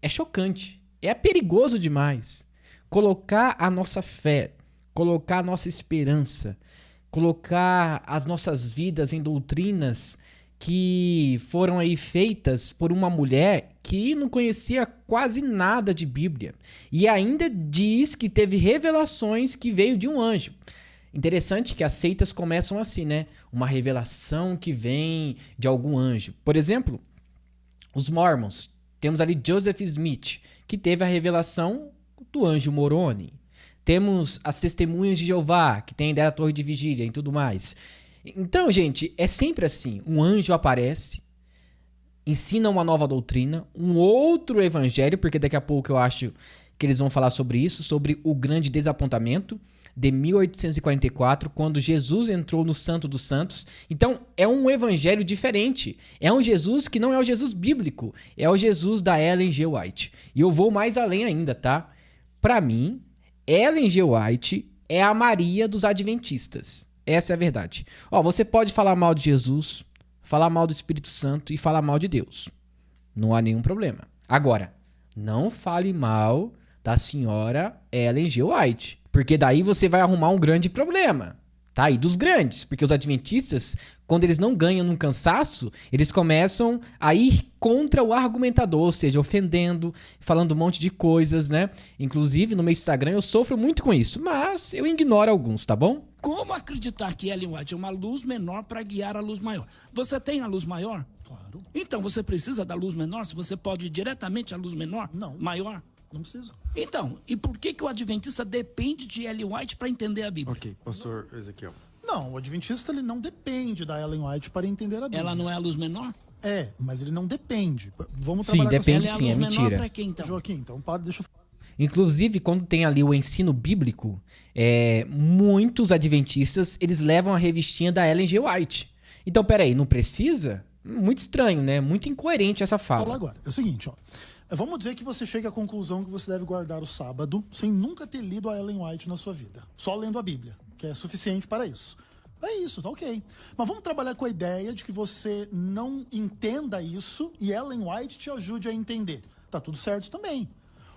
é chocante. É perigoso demais. Colocar a nossa fé, colocar a nossa esperança, colocar as nossas vidas em doutrinas que foram aí feitas por uma mulher que não conhecia quase nada de Bíblia. E ainda diz que teve revelações que veio de um anjo. Interessante que as seitas começam assim, né? Uma revelação que vem de algum anjo. Por exemplo, os Mormons. Temos ali Joseph Smith, que teve a revelação do anjo Moroni. Temos as Testemunhas de Jeová, que tem a ideia da torre de vigília e tudo mais. Então, gente, é sempre assim. Um anjo aparece, ensina uma nova doutrina, um outro evangelho, porque daqui a pouco eu acho que eles vão falar sobre isso, sobre o grande desapontamento de 1844, quando Jesus entrou no Santo dos Santos. Então, é um evangelho diferente. É um Jesus que não é o Jesus bíblico. É o Jesus da Ellen G. White. E eu vou mais além ainda, tá? Para mim, Ellen G. White é a Maria dos Adventistas. Essa é a verdade. Ó, você pode falar mal de Jesus, falar mal do Espírito Santo e falar mal de Deus. Não há nenhum problema. Agora, não fale mal da senhora Ellen G. White, porque daí você vai arrumar um grande problema, tá? E dos grandes, porque os adventistas, quando eles não ganham num cansaço, eles começam a ir contra o argumentador, ou seja, ofendendo, falando um monte de coisas, né? Inclusive, no meu Instagram eu sofro muito com isso, mas eu ignoro alguns, tá bom? Como acreditar que Ellen White é uma luz menor para guiar a luz maior? Você tem a luz maior? Claro. Então, você precisa da luz menor? Se você pode ir diretamente à luz menor? Não. Maior? Não precisa. Então, e por que o adventista depende de Ellen White para entender a Bíblia? ok, pastor Ezequiel. Não, o adventista ele não depende da Ellen White para entender a Bíblia. Ela não é a luz menor? É, mas ele não depende. Vamos Sim, trabalhar depende Ela é a sim, luz é menor mentira. para quem, então? Joaquim, então deixa eu falar. Inclusive, quando tem ali o ensino bíblico, muitos adventistas, eles levam a revistinha da Ellen G. White. Então, peraí, não precisa? Muito estranho, né? Muito incoerente essa Falar fala. agora. É o seguinte, ó. Vamos dizer que você chega à conclusão que você deve guardar o sábado sem nunca ter lido a Ellen White na sua vida. Só lendo a Bíblia, que é suficiente para isso. É isso, tá ok. Mas vamos trabalhar com a ideia de que você não entenda isso e Ellen White te ajude a entender. Tá tudo certo também.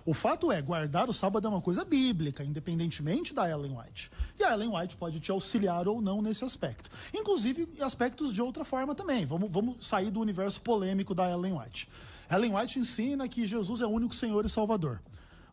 O fato é, guardar o sábado é uma coisa bíblica, independentemente da Ellen White. E a Ellen White pode te auxiliar ou não nesse aspecto. Inclusive, aspectos de outra forma também. Vamos sair do universo polêmico da Ellen White. Ellen White ensina que Jesus é o único Senhor e Salvador.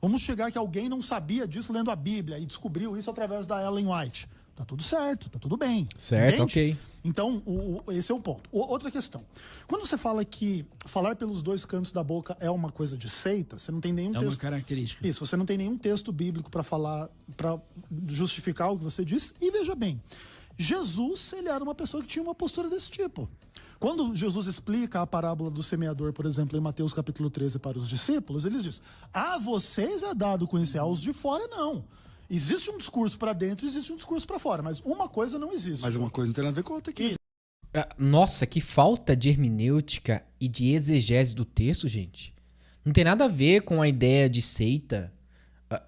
Vamos chegar que alguém não sabia disso lendo a Bíblia e descobriu isso através da Ellen White. Tá tudo certo, tá tudo bem. Certo, entende? ok. Então, esse é o ponto. Outra questão. Quando você fala que falar pelos dois cantos da boca é uma coisa de seita, você não tem nenhum É uma texto. característica. Isso, você não tem nenhum texto bíblico para falar, para justificar o que você disse. E veja bem, Jesus, ele era uma pessoa que tinha uma postura desse tipo. Quando Jesus explica a parábola do semeador, por exemplo, em Mateus capítulo 13 para os discípulos, ele diz: a vocês é dado conhecer, aos de fora não. Existe um discurso para dentro, existe um discurso para fora, mas uma coisa não existe. Mas uma coisa não tem nada a ver com a outra aqui. Nossa, que falta de hermenêutica e de exegese do texto, gente. Não tem nada a ver com a ideia de seita.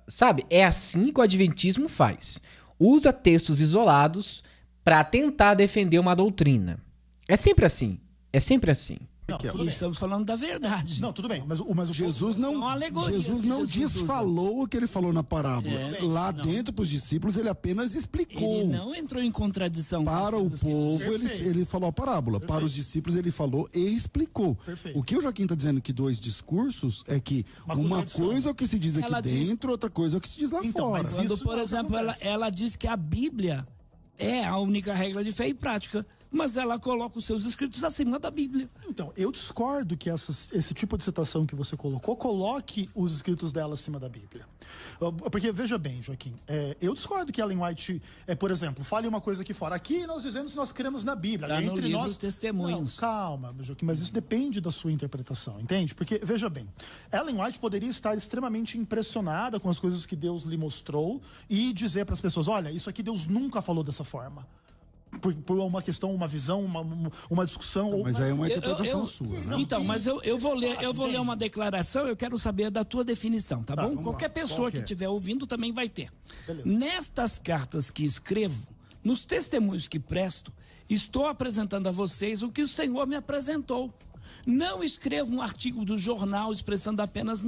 Sabe, é assim que o adventismo faz. Usa textos isolados para tentar defender uma doutrina. É sempre assim. É sempre assim. Não, tudo E bem. estamos falando da verdade. Não, tudo bem, mas o Jesus não, São alegorias Jesus que não Jesus desfalou o que ele falou na parábola. Lá não. dentro, para os discípulos, ele apenas explicou. Ele não entrou em contradição. com as Para o coisas que ele povo, disse. Perfeito. ele falou a parábola. Para os discípulos, ele falou e explicou. Perfeito. O que o Joaquim está dizendo que dois discursos é que Uma uma contradição. coisa é o que se diz aqui Ela diz- dentro, outra coisa é o que se diz lá Então, fora. mas Quando, isso por não exemplo, acontece. ela diz que a Bíblia é a única regra de fé e prática, mas ela coloca os seus escritos acima da Bíblia. Então, eu discordo que esse tipo de citação que você colocou coloque os escritos dela acima da Bíblia. Porque, veja bem, Joaquim, eu discordo que Ellen White, por exemplo, fale uma coisa aqui fora. Aqui nós dizemos que nós cremos na Bíblia. Tá no Entre livro nós... Testemunhos. Não, calma, Joaquim, mas isso depende da sua interpretação, entende? Porque, veja bem, Ellen White poderia estar extremamente impressionada com as coisas que Deus lhe mostrou e dizer para as pessoas, olha, isso aqui Deus nunca falou dessa forma. Por uma questão, uma visão, uma discussão. Mas aí é uma interpretação eu- sua, né? Então, mas eu vou ler uma declaração, eu quero saber da tua definição, tá bom? vamos Qualquer lá. pessoa Qual que que é? estiver ouvindo também vai ter. Beleza. Nestas cartas que escrevo, nos testemunhos que presto, estou apresentando a vocês o que o Senhor me apresentou. Não escrevo um artigo do jornal expressando apenas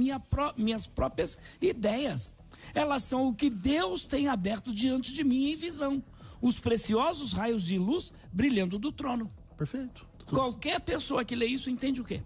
minhas próprias ideias. Elas são o que Deus tem aberto diante de mim em visão. Os preciosos raios de luz brilhando do trono. Perfeito. Qualquer pessoa que lê isso entende o quê?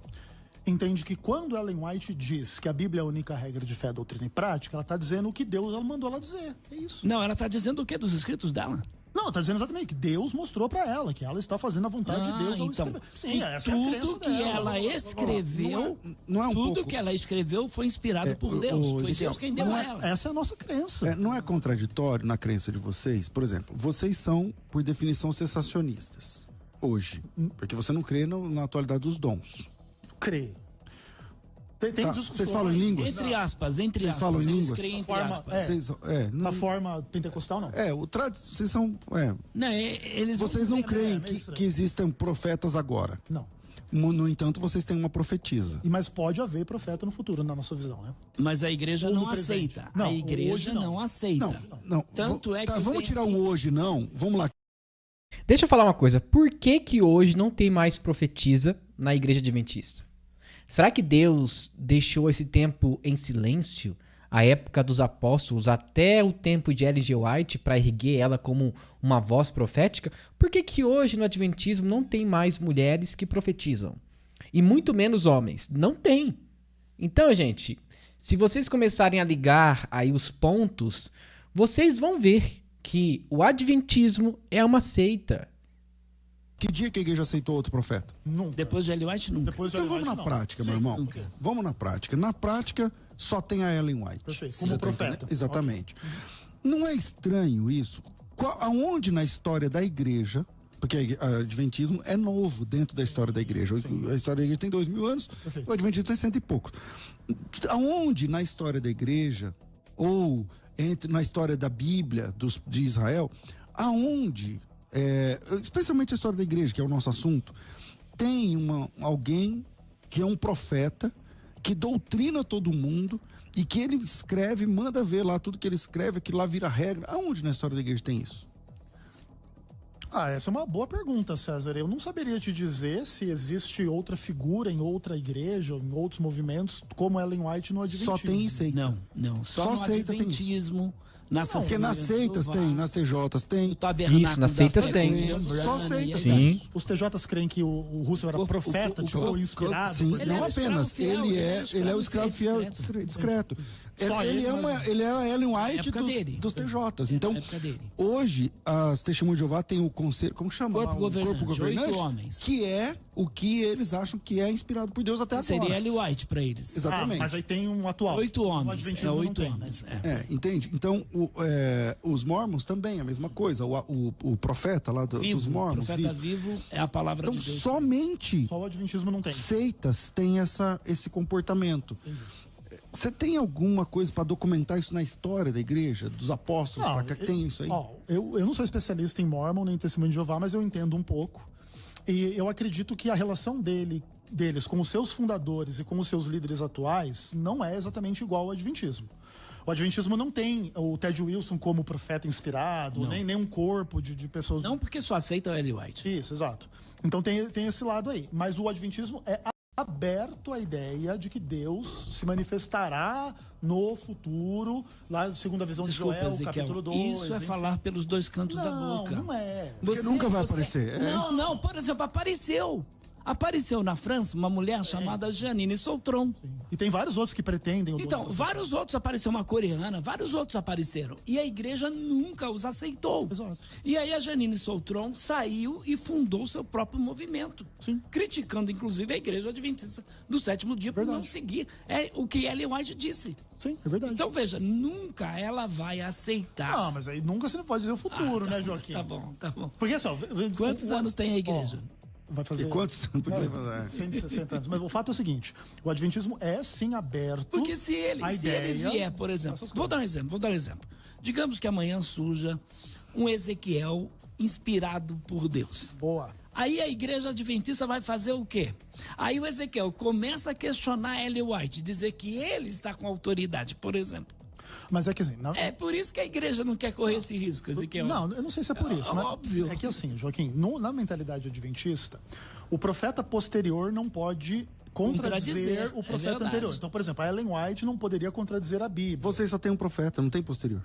Entende que quando Ellen White diz que a Bíblia é a única regra de fé, doutrina e prática, ela está dizendo o que Deus ela mandou ela dizer. É isso. Não, ela está dizendo o quê dos escritos dela? Não, está dizendo exatamente que Deus mostrou para ela, que ela está fazendo a vontade de Deus ao então, escrever. que Sim, essa é a crença tudo que dela. ela escreveu, Não é um tudo pouco... que ela escreveu foi inspirado por Deus. Foi Ezequiel, Deus quem deu não a é- ela. Essa é a nossa crença. Não é contraditório na crença de vocês? Por exemplo, vocês são, por definição, sensacionistas. Hoje. Porque você não crê na atualidade dos dons. Crê. Tem Tá, discussões. vocês falam em línguas? Entre aspas, entre Vocês aspas. falam em eles línguas? creem entre Forma- aspas. é. Vocês, Na forma pentecostal, não. vocês são... Não, eles Vocês não creem meio estranho. que existam profetas agora. Não. No entanto, vocês têm uma profetisa. Mas pode haver profeta no futuro, na nossa visão, né? Mas a igreja Ou no não presente. aceita. Não, a hoje igreja não. não aceita. Não. Tanto é que vamos tem tirar aqui- o hoje, não. Vamos lá. Deixa eu falar uma coisa. Por que hoje não tem mais profetisa na igreja adventista? Será que Deus deixou esse tempo em silêncio, a época dos apóstolos, até o tempo de Ellen G. White, para erguer ela como uma voz profética? Por que hoje no adventismo não tem mais mulheres que profetizam? E muito menos homens? Não tem. Então, gente, se vocês começarem a ligar aí os pontos, vocês vão ver que o adventismo é uma seita. Que dia que a igreja aceitou outro profeta? Nunca. Depois de Ellen White, nunca. Depois de Então Ellen vamos White, na não. prática, meu Sim, irmão. nunca. Vamos na prática. Na prática, só tem a Ellen White. Perfeito. Você Como tá profeta. entendendo? Exatamente. Não é estranho isso? Aonde na história da igreja, porque o adventismo é novo dentro da história da igreja. A história da igreja tem 2000 anos, Perfeito. o adventismo tem 100 e poucos. Aonde na história da igreja, ou na história da Bíblia de Israel, aonde, especialmente a história da igreja, que é o nosso assunto, tem alguém que é um profeta, que doutrina todo mundo, e que ele escreve, manda ver lá tudo que ele escreve, que lá vira regra. Aonde na história da igreja tem isso? Essa é uma boa pergunta, César. Eu não saberia te dizer se existe outra figura em outra igreja, ou em outros movimentos, como Ellen White no adventismo. Só tem seita. Não. Só Só no seita tem adventismo, na Porque nas seitas tem, nas TJs tem. Isso, nas seitas tem. Só seitas Sim. tem. Os TJs creem que o Russell era profeta, inspirado. Sim, Ele não era apenas. escravo fiel, Ele é o escravo fiel discreto. Só Ele é a Ellen White época dele. dos TJs. Então, Na época dele. hoje, as Testemunhas de Jeová têm o conselho, como chama? Corpo lá? O governante, corpo governante, 8 homens. que é o que eles acham que é inspirado por Deus até Seria agora. Ellen White para eles. Exatamente. Mas aí tem um atual. 8 No homens. adventismo não 8 tem. homens. Entende? Então, os Mormons também, a mesma coisa. O profeta lá dos Vivo, Mormons. profeta vivo é a palavra Então, de Deus. somente Só o adventismo não tem. seitas têm esse comportamento. Você tem alguma coisa para documentar isso na história da igreja, dos apóstolos? Não, Que tem isso aí? Eu não sou especialista em Mormon nem em Testemunho de Jeová, mas eu entendo um pouco. E eu acredito que a relação deles com os seus fundadores e com os seus líderes atuais não é exatamente igual ao Adventismo. O Adventismo não tem o Ted Wilson como profeta inspirado, nem um corpo de pessoas... Não, porque só aceita o Ellen White. Isso, exato. Então tem esse lado aí. Mas o Adventismo é aberto à ideia de que Deus se manifestará no futuro, lá segundo a visão de Joel, Ezequiel, capítulo 2. isso é falar pelos dois cantos da boca. Não é. Porque nunca vai aparecer. Não, por exemplo, apareceu. Apareceu na França uma mulher chamada Janine Sautron. E tem vários outros que pretendem. Então, vários outros apareceram, uma coreana, vários outros apareceram. E a igreja nunca os aceitou. Exato. E aí a Janine Sautron saiu e fundou seu próprio movimento. Sim. Criticando, inclusive, a igreja adventista do sétimo dia por não seguir. É o que Ellen White disse. Sim, é verdade. Então, veja, nunca ela vai aceitar. Não, mas aí nunca você não pode dizer o futuro, né, Joaquim? Tá bom. Porque assim, Quantos anos tem a igreja? Vai fazer... E quantos? Podia fazer? 160 anos. Mas o fato é o seguinte, o Adventismo é sim aberto. Porque se ele vier, por exemplo, vou dar um exemplo. Digamos que amanhã surja um Ezequiel inspirado por Deus. Boa. Aí a igreja adventista vai fazer o quê? Aí o Ezequiel começa a questionar Ellen White, dizer que ele está com autoridade, por exemplo. Mas é que assim... É por isso que a igreja não quer correr esse risco, Ezequiel. Não, eu não sei se é por isso. Óbvio. É que assim, Joaquim, na mentalidade adventista, o profeta posterior não pode contradizer o profeta anterior. Então, por exemplo, a Ellen White não poderia contradizer a Bíblia. Vocês só tem um profeta, não tem posterior.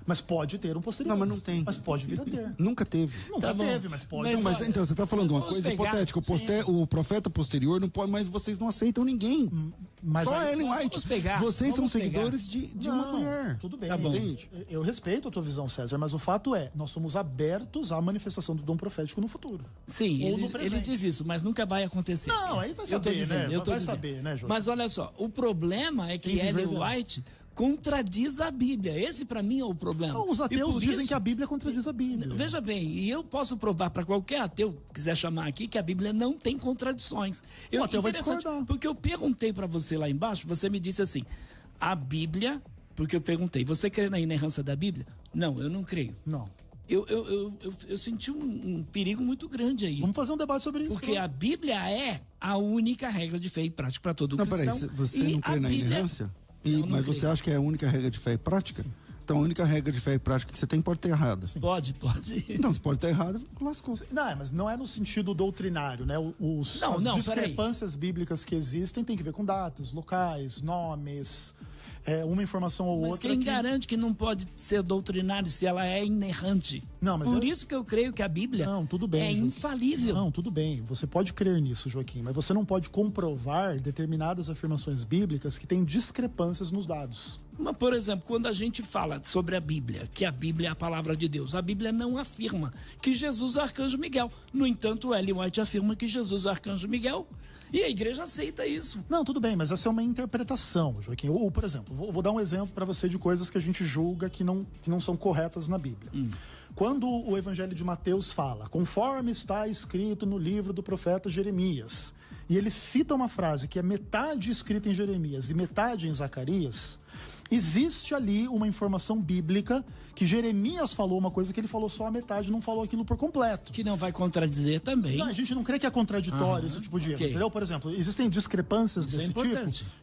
Mas pode ter um posterior. Não, mas não tem. Mas pode vir a ter. Nunca teve. Nunca teve, mas pode. Mas então, você está falando uma coisa hipotética. O profeta posterior não pode, mas vocês não aceitam ninguém. Mas só a Ellen White. Vocês são seguidores de uma mulher. Tudo bem. Tá bom. Entende? Eu respeito a tua visão, César, mas o fato é, nós somos abertos à manifestação do dom profético no futuro. Sim, Ou no presente. ele diz isso, mas nunca vai acontecer. Não, aí vai saber, né? Vai saber, né, João? Mas olha só, o problema é que Ellen White contradiz a Bíblia. Esse, para mim, é o problema. Não, os ateus dizem que a Bíblia contradiz a Bíblia. Veja bem, e eu posso provar para qualquer ateu que quiser chamar aqui que a Bíblia não tem contradições. O ateu vai discordar. Porque eu perguntei para você lá embaixo, você me disse assim, a Bíblia, porque eu perguntei, você crê na inerrância da Bíblia? Não, eu não creio. Não. Eu senti um perigo muito grande aí. Vamos fazer um debate sobre isso. Porque a Bíblia é a única regra de fé e prática para todo cristão. Peraí, você não crê na inerrância? Mas você acha que é a única regra de fé e prática? Então a única regra de fé e prática que você tem pode ter errada. Sim. Pode. Então, se pode ter errado, lascou. Não, mas não é no sentido doutrinário, né? As discrepâncias bíblicas que existem tem que ver com datas, locais, nomes, uma informação ou outra. Mas quem garante que não pode ser doutrinário se ela é inerrante? Não, mas por isso que eu creio que a Bíblia é infalível. Não, tudo bem. Você pode crer nisso, Joaquim, mas você não pode comprovar determinadas afirmações bíblicas que têm discrepâncias nos dados. Mas, por exemplo, quando a gente fala sobre a Bíblia, que a Bíblia é a palavra de Deus, a Bíblia não afirma que Jesus é o arcanjo Miguel. No entanto, Ellen White afirma que Jesus é o arcanjo Miguel. E a igreja aceita isso. Não, tudo bem, mas essa é uma interpretação, Joaquim. Ou, por exemplo, vou dar um exemplo para você de coisas que a gente julga que não são corretas na Bíblia. Quando o Evangelho de Mateus fala, conforme está escrito no livro do profeta Jeremias, e ele cita uma frase que é metade escrita em Jeremias e metade em Zacarias, existe ali uma informação bíblica que Jeremias falou uma coisa que ele falou só a metade, não falou aquilo por completo. Que não vai contradizer também. Não, a gente não crê que é contraditório esse tipo de erro, entendeu? Por exemplo, existem discrepâncias desse tipo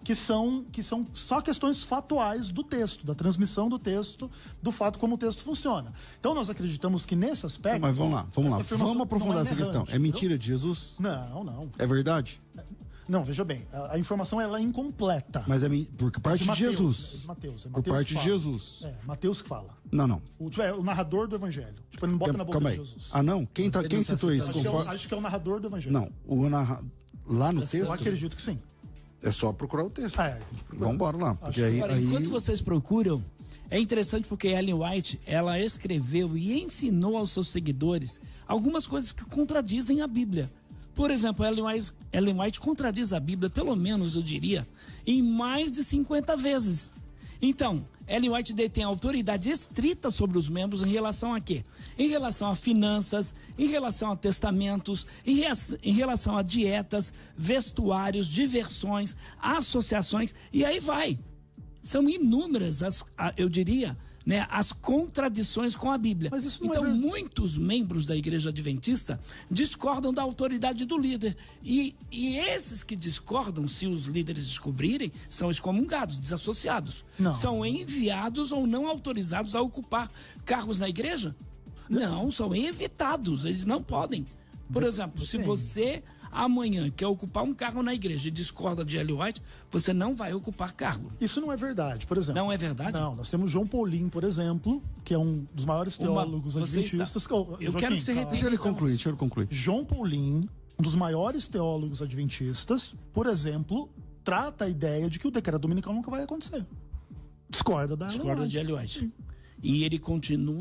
que são só questões fatuais do texto, da transmissão do texto, do fato como o texto funciona. Então nós acreditamos que nesse aspecto... Mas vamos lá. Vamos aprofundar essa questão. É mentira de Jesus? Não. É verdade? Não, veja bem, a informação ela é incompleta. Mas é por parte de Jesus. É de Mateus por parte de Jesus. É, Mateus que fala. Não. O narrador do Evangelho. Tipo, ele não bota na boca de Jesus. Não? Quem citou isso? Acho que é o narrador do Evangelho. Não, lá no texto... Eu acredito que sim. É só procurar o texto. Tem que procurar. Vamos embora lá. Porque enquanto vocês procuram, é interessante porque Ellen White, ela escreveu e ensinou aos seus seguidores algumas coisas que contradizem a Bíblia. Por exemplo, Ellen White contradiz a Bíblia, pelo menos, eu diria, em mais de 50 vezes. Então, Ellen White detém autoridade estrita sobre os membros em relação a quê? Em relação a finanças, em relação a testamentos, em relação a dietas, vestuários, diversões, associações, e aí vai. São inúmeras, eu diria, né, as contradições com a Bíblia. Mas isso não então, é verdade. muitos membros da Igreja Adventista discordam da autoridade do líder. E esses que discordam, se os líderes descobrirem, são excomungados, desassociados. Não. São enviados ou não autorizados a ocupar cargos na igreja? Não, são evitados, eles não podem. Por exemplo, se você amanhã quer ocupar um cargo na igreja e discorda de Ellen White, você não vai ocupar cargo. Isso não é verdade, por exemplo. Não é verdade? Não, nós temos João Paulin, por exemplo, que é um dos maiores teólogos adventistas. Eu quero que você repita. Deixa ele concluir. João Paulin, um dos maiores teólogos adventistas, por exemplo, trata a ideia de que o decreto dominical nunca vai acontecer. Discorda de Ellen White. E ele continua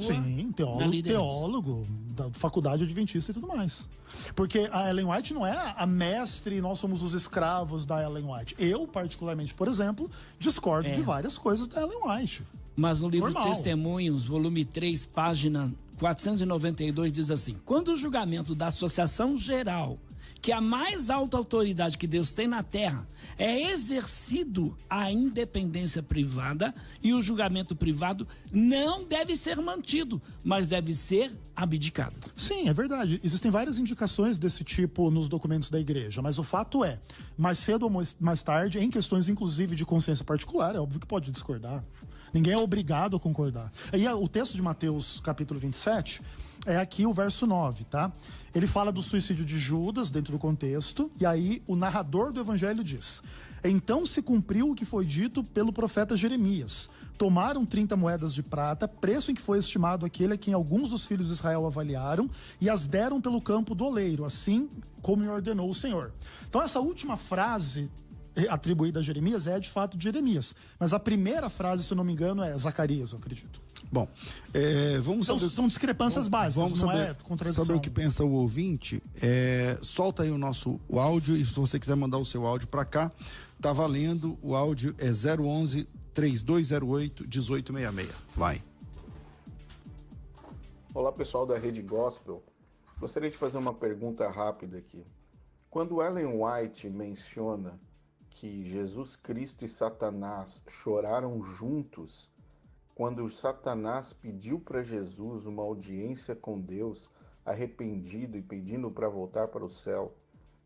na liderança. teólogo da faculdade adventista e tudo mais. Porque a Ellen White não é a mestre e nós somos os escravos da Ellen White. Eu, particularmente, por exemplo, discordo de várias coisas da Ellen White. Mas no livro Normal. Testemunhos, volume 3, página 492, diz assim: quando o julgamento da Associação Geral, que é a mais alta autoridade que Deus tem na terra, é exercido a independência privada, e o julgamento privado não deve ser mantido, mas deve ser abdicado. Sim, é verdade. Existem várias indicações desse tipo nos documentos da igreja, mas o fato é, mais cedo ou mais tarde, em questões inclusive de consciência particular, é óbvio que pode discordar. Ninguém é obrigado a concordar. E o texto de Mateus, capítulo 27, é aqui o verso 9, tá? Ele fala do suicídio de Judas dentro do contexto, e aí o narrador do evangelho diz: então se cumpriu o que foi dito pelo profeta Jeremias. Tomaram 30 moedas de prata, preço em que foi estimado aquele a quem alguns dos filhos de Israel avaliaram, e as deram pelo campo do oleiro, assim como me ordenou o Senhor. Então essa última frase atribuída a Jeremias é de fato de Jeremias, mas a primeira frase, se eu não me engano, é Zacarias, eu acredito. Bom, vamos então, saber... são discrepâncias básicas, vamos não saber, é contradição. saber o que pensa o ouvinte. Solta aí o áudio, e se você quiser mandar o seu áudio para cá, tá valendo. O áudio é 011 3208 1866. Vai. Olá, pessoal da Rede Gospel. Gostaria de fazer uma pergunta rápida aqui. Quando Ellen White menciona que Jesus Cristo e Satanás choraram juntos, quando Satanás pediu para Jesus uma audiência com Deus, arrependido e pedindo para voltar para o céu,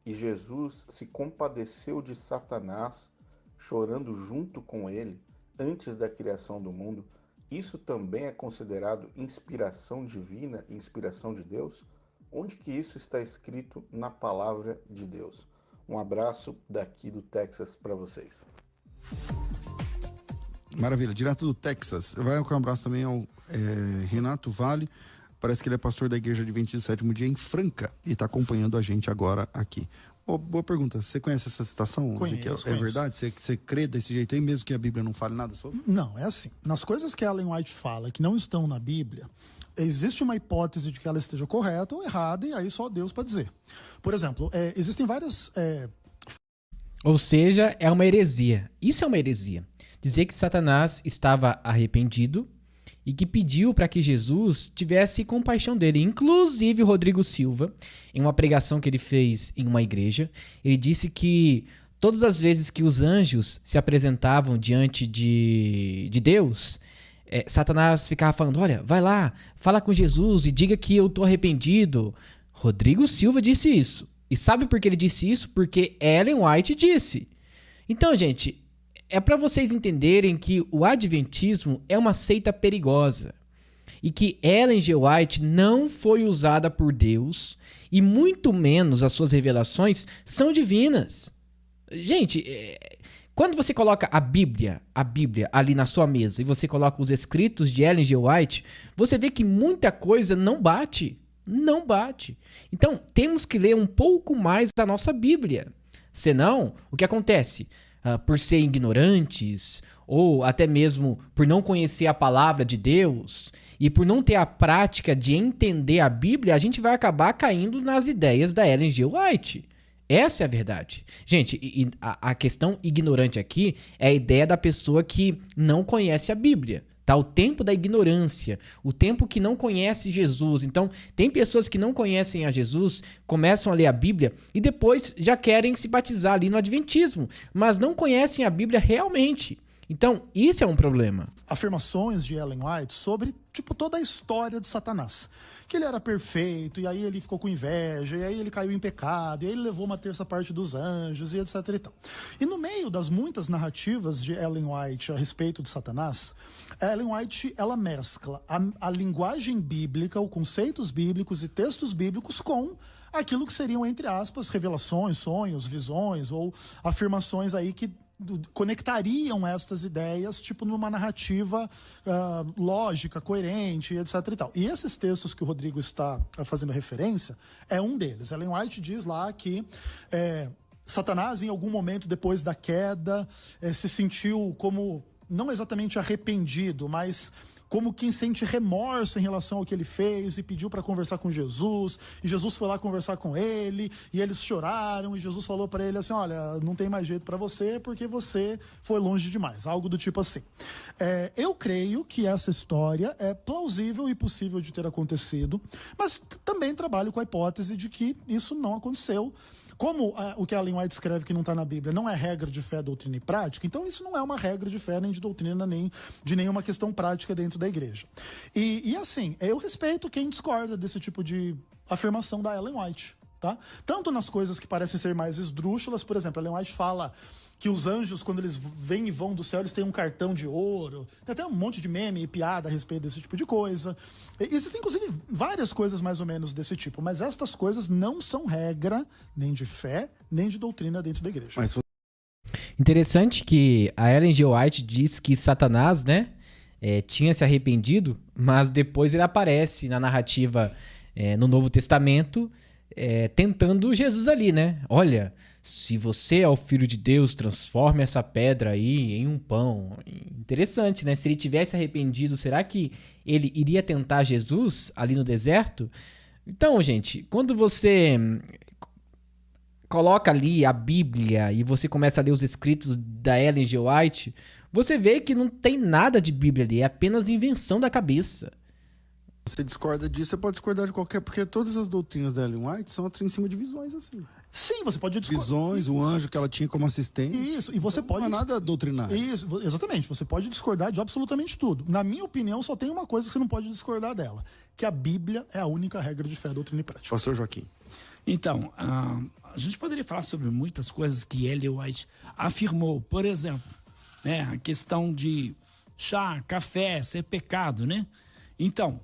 e Jesus se compadeceu de Satanás, chorando junto com ele, antes da criação do mundo, isso também é considerado inspiração divina, inspiração de Deus? Onde que isso está escrito na palavra de Deus? Um abraço daqui do Texas para vocês. Maravilha, direto do Texas. Vai com um abraço também ao Renato Vale. Parece que ele é pastor da Igreja Adventista do Sétimo Dia em Franca e está acompanhando a gente agora aqui. Boa pergunta. Você conhece essa citação? Conheço. É verdade? Você crê desse jeito aí, mesmo que a Bíblia não fale nada sobre? Não, é assim. Nas coisas que Ellen White fala que não estão na Bíblia, existe uma hipótese de que ela esteja correta ou errada, e aí só Deus para dizer. Por exemplo, existem várias... Ou seja, é uma heresia. Isso é uma heresia. Dizer que Satanás estava arrependido e que pediu para que Jesus tivesse compaixão dele. Inclusive, Rodrigo Silva, em uma pregação que ele fez em uma igreja, ele disse que todas as vezes que os anjos se apresentavam diante de Deus, Satanás ficava falando: olha, vai lá, fala com Jesus e diga que eu estou arrependido. Rodrigo Silva disse isso. E sabe por que ele disse isso? Porque Ellen White disse. Então, gente, é para vocês entenderem que o adventismo é uma seita perigosa e que Ellen G. White não foi usada por Deus e muito menos as suas revelações são divinas. Gente, quando você coloca a Bíblia ali na sua mesa e você coloca os escritos de Ellen G. White, você vê que muita coisa não bate. Não bate. Então, temos que ler um pouco mais da nossa Bíblia. Senão, o que acontece? Por ser ignorantes, ou até mesmo por não conhecer a palavra de Deus, e por não ter a prática de entender a Bíblia, a gente vai acabar caindo nas ideias da Ellen G. White. Essa é a verdade. Gente, a questão ignorante aqui é a ideia da pessoa que não conhece a Bíblia. Tá? O tempo da ignorância, o tempo que não conhece Jesus. Então, tem pessoas que não conhecem a Jesus, começam a ler a Bíblia e depois já querem se batizar ali no Adventismo, mas não conhecem a Bíblia realmente. Então, isso é um problema. Afirmações de Ellen White sobre, tipo, toda a história de Satanás. Que ele era perfeito, e aí ele ficou com inveja, e aí ele caiu em pecado, e aí ele levou uma terça parte dos anjos, e etc e tal. E no meio das muitas narrativas de Ellen White a respeito de Satanás, a Ellen White, ela mescla a linguagem bíblica, os conceitos bíblicos e textos bíblicos com aquilo que seriam, entre aspas, revelações, sonhos, visões, ou afirmações aí que conectariam estas ideias, tipo, numa narrativa lógica, coerente, etc e tal. E esses textos que o Rodrigo está fazendo referência é um deles. Ellen White diz lá que Satanás, em algum momento depois da queda, se sentiu como, não exatamente arrependido, mas como quem sente remorso em relação ao que ele fez e pediu para conversar com Jesus, e Jesus foi lá conversar com ele, e eles choraram, e Jesus falou para ele assim, olha, não tem mais jeito para você porque você foi longe demais, algo do tipo assim. Eu creio que essa história é plausível e possível de ter acontecido, mas também trabalho com a hipótese de que isso não aconteceu. Como o que a Ellen White escreve que não está na Bíblia não é regra de fé, doutrina e prática, então isso não é uma regra de fé, nem de doutrina, nem de nenhuma questão prática dentro da igreja. E assim, eu respeito quem discorda desse tipo de afirmação da Ellen White, tá? Tanto nas coisas que parecem ser mais esdrúxulas, por exemplo, a Ellen White fala que os anjos, quando eles vêm e vão do céu, eles têm um cartão de ouro. Tem até um monte de meme e piada a respeito desse tipo de coisa. Existem, inclusive, várias coisas mais ou menos desse tipo. Mas estas coisas não são regra nem de fé, nem de doutrina dentro da igreja. Mas Interessante que a Ellen G. White diz que Satanás, né, tinha se arrependido, mas depois ele aparece na narrativa no Novo Testamento tentando Jesus ali, né? Olha, se você é o Filho de Deus, transforme essa pedra aí em um pão. Interessante, né? Se ele tivesse arrependido, será que ele iria tentar Jesus ali no deserto? Então, gente, quando você coloca ali a Bíblia e você começa a ler os escritos da Ellen G. White, você vê que não tem nada de Bíblia ali, é apenas invenção da cabeça. você discorda disso, você pode discordar de qualquer... Porque todas as doutrinas da Ellen White são em cima de visões, assim. Sim, você pode discordar. Visões, o anjo que ela tinha como assistente. Isso, e você pode... Não é nada doutrinário. Isso, exatamente. Você pode discordar de absolutamente tudo. Na minha opinião, só tem uma coisa que você não pode discordar dela, que a Bíblia é a única regra de fé, doutrina e prática. Pastor Joaquim. Então, a gente poderia falar sobre muitas coisas que Ellen White afirmou. Por exemplo, né, a questão de chá, café, ser pecado, né? Então,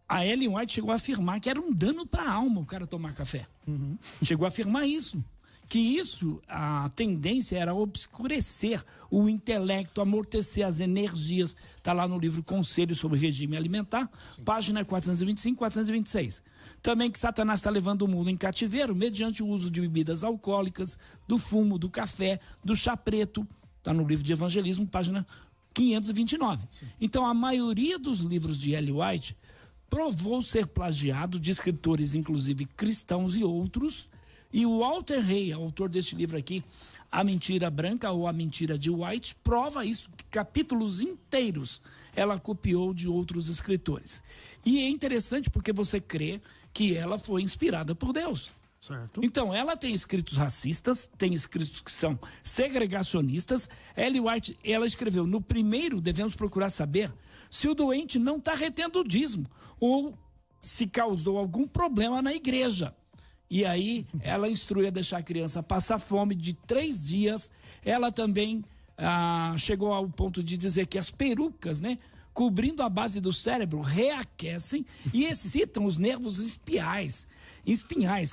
a Ellen White chegou a afirmar que era um dano para a alma o cara tomar café. Uhum. Chegou a afirmar isso. Que isso, a tendência era obscurecer o intelecto, amortecer as energias. Está lá no livro Conselhos sobre Regime Alimentar, página 425 e 426. Também que Satanás está levando o mundo em cativeiro mediante o uso de bebidas alcoólicas, do fumo, do café, do chá preto. Está no livro de Evangelismo, página 529. Sim. Então, a maioria dos livros de Ellen White provou ser plagiado de escritores, inclusive cristãos e outros. E o Walter Hay, autor deste livro aqui, A Mentira Branca ou A Mentira de White, prova isso, que capítulos inteiros ela copiou de outros escritores. E é interessante porque você crê que ela foi inspirada por Deus. Certo. Então, ela tem escritos racistas, tem escritos que são segregacionistas. Ellen White, ela escreveu, no primeiro devemos procurar saber se o doente não está retendo o dízimo ou se causou algum problema na igreja. E aí, ela instrui a deixar a criança passar fome de 3 dias. Ela também chegou ao ponto de dizer que as perucas, né, cobrindo a base do cérebro, reaquecem e excitam os nervos espinhais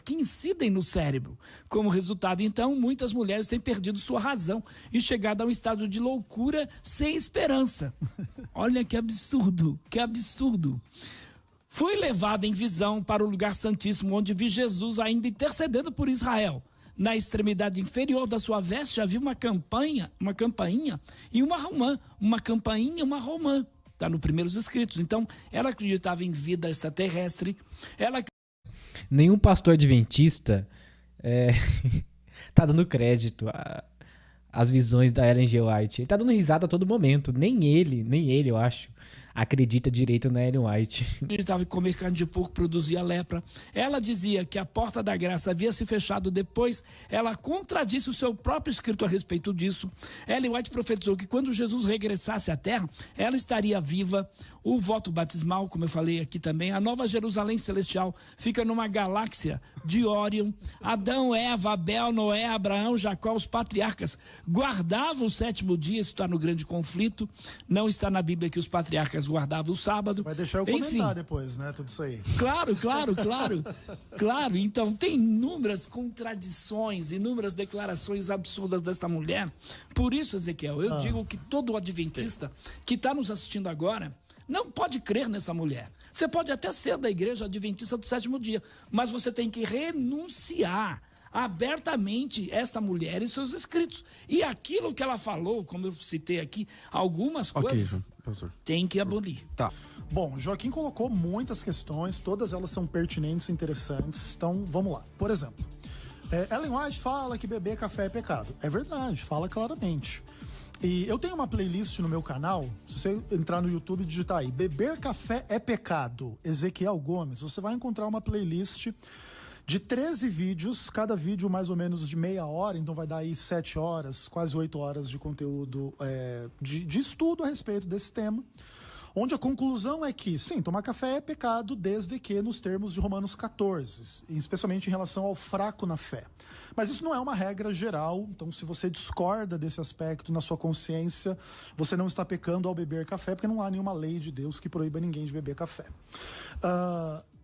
que incidem no cérebro. Como resultado, então, muitas mulheres têm perdido sua razão e chegado a um estado de loucura sem esperança. Olha que absurdo, que absurdo. Fui levado em visão para o lugar santíssimo, onde vi Jesus ainda intercedendo por Israel. Na extremidade inferior da sua veste havia uma campainha e uma romã. Uma campainha e uma romã. Está nos primeiros escritos. Então, ela acreditava em vida extraterrestre. Nenhum pastor adventista tá dando crédito às visões da Ellen G. White. Ele tá dando risada a todo momento. Nem ele, eu acho. acredita direito na Ellen White. Acreditava que comer carne de porco produzia lepra. Ela dizia que a porta da graça havia se fechado depois. Ela contradisse o seu próprio escrito a respeito disso. Ellen White profetizou que quando Jesus regressasse à Terra, ela estaria viva. O voto batismal, como eu falei aqui também, a Nova Jerusalém Celestial fica numa galáxia de Órion. Adão, Eva, Abel, Noé, Abraão, Jacó, os patriarcas guardavam o sétimo dia. Isso está no grande conflito. Não está na Bíblia que os patriarcas guardavam o sábado. Vai deixar eu comentar depois, né? Tudo isso aí. Claro. Claro, então tem inúmeras contradições, inúmeras declarações absurdas desta mulher. Por isso, Ezequiel, eu digo que todo adventista que está nos assistindo agora não pode crer nessa mulher. Você pode até ser da igreja adventista do sétimo dia, mas você tem que renunciar abertamente esta mulher e seus escritos. E aquilo que ela falou, como eu citei aqui, algumas coisas tem que abolir. Tá. Bom, Joaquim colocou muitas questões, todas elas são pertinentes e interessantes, então vamos lá. Por exemplo, Ellen White fala que beber café é pecado. É verdade, fala claramente. E eu tenho uma playlist no meu canal, se você entrar no YouTube e digitar aí, Beber Café é Pecado, Ezequiel Gomes, você vai encontrar uma playlist de 13 vídeos, cada vídeo mais ou menos de meia hora, então vai dar aí 7 horas, quase 8 horas de conteúdo de estudo a respeito desse tema, onde a conclusão é que, sim, tomar café é pecado desde que nos termos de Romanos 14, especialmente em relação ao fraco na fé. Mas isso não é uma regra geral, então se você discorda desse aspecto na sua consciência, você não está pecando ao beber café, porque não há nenhuma lei de Deus que proíba ninguém de beber café.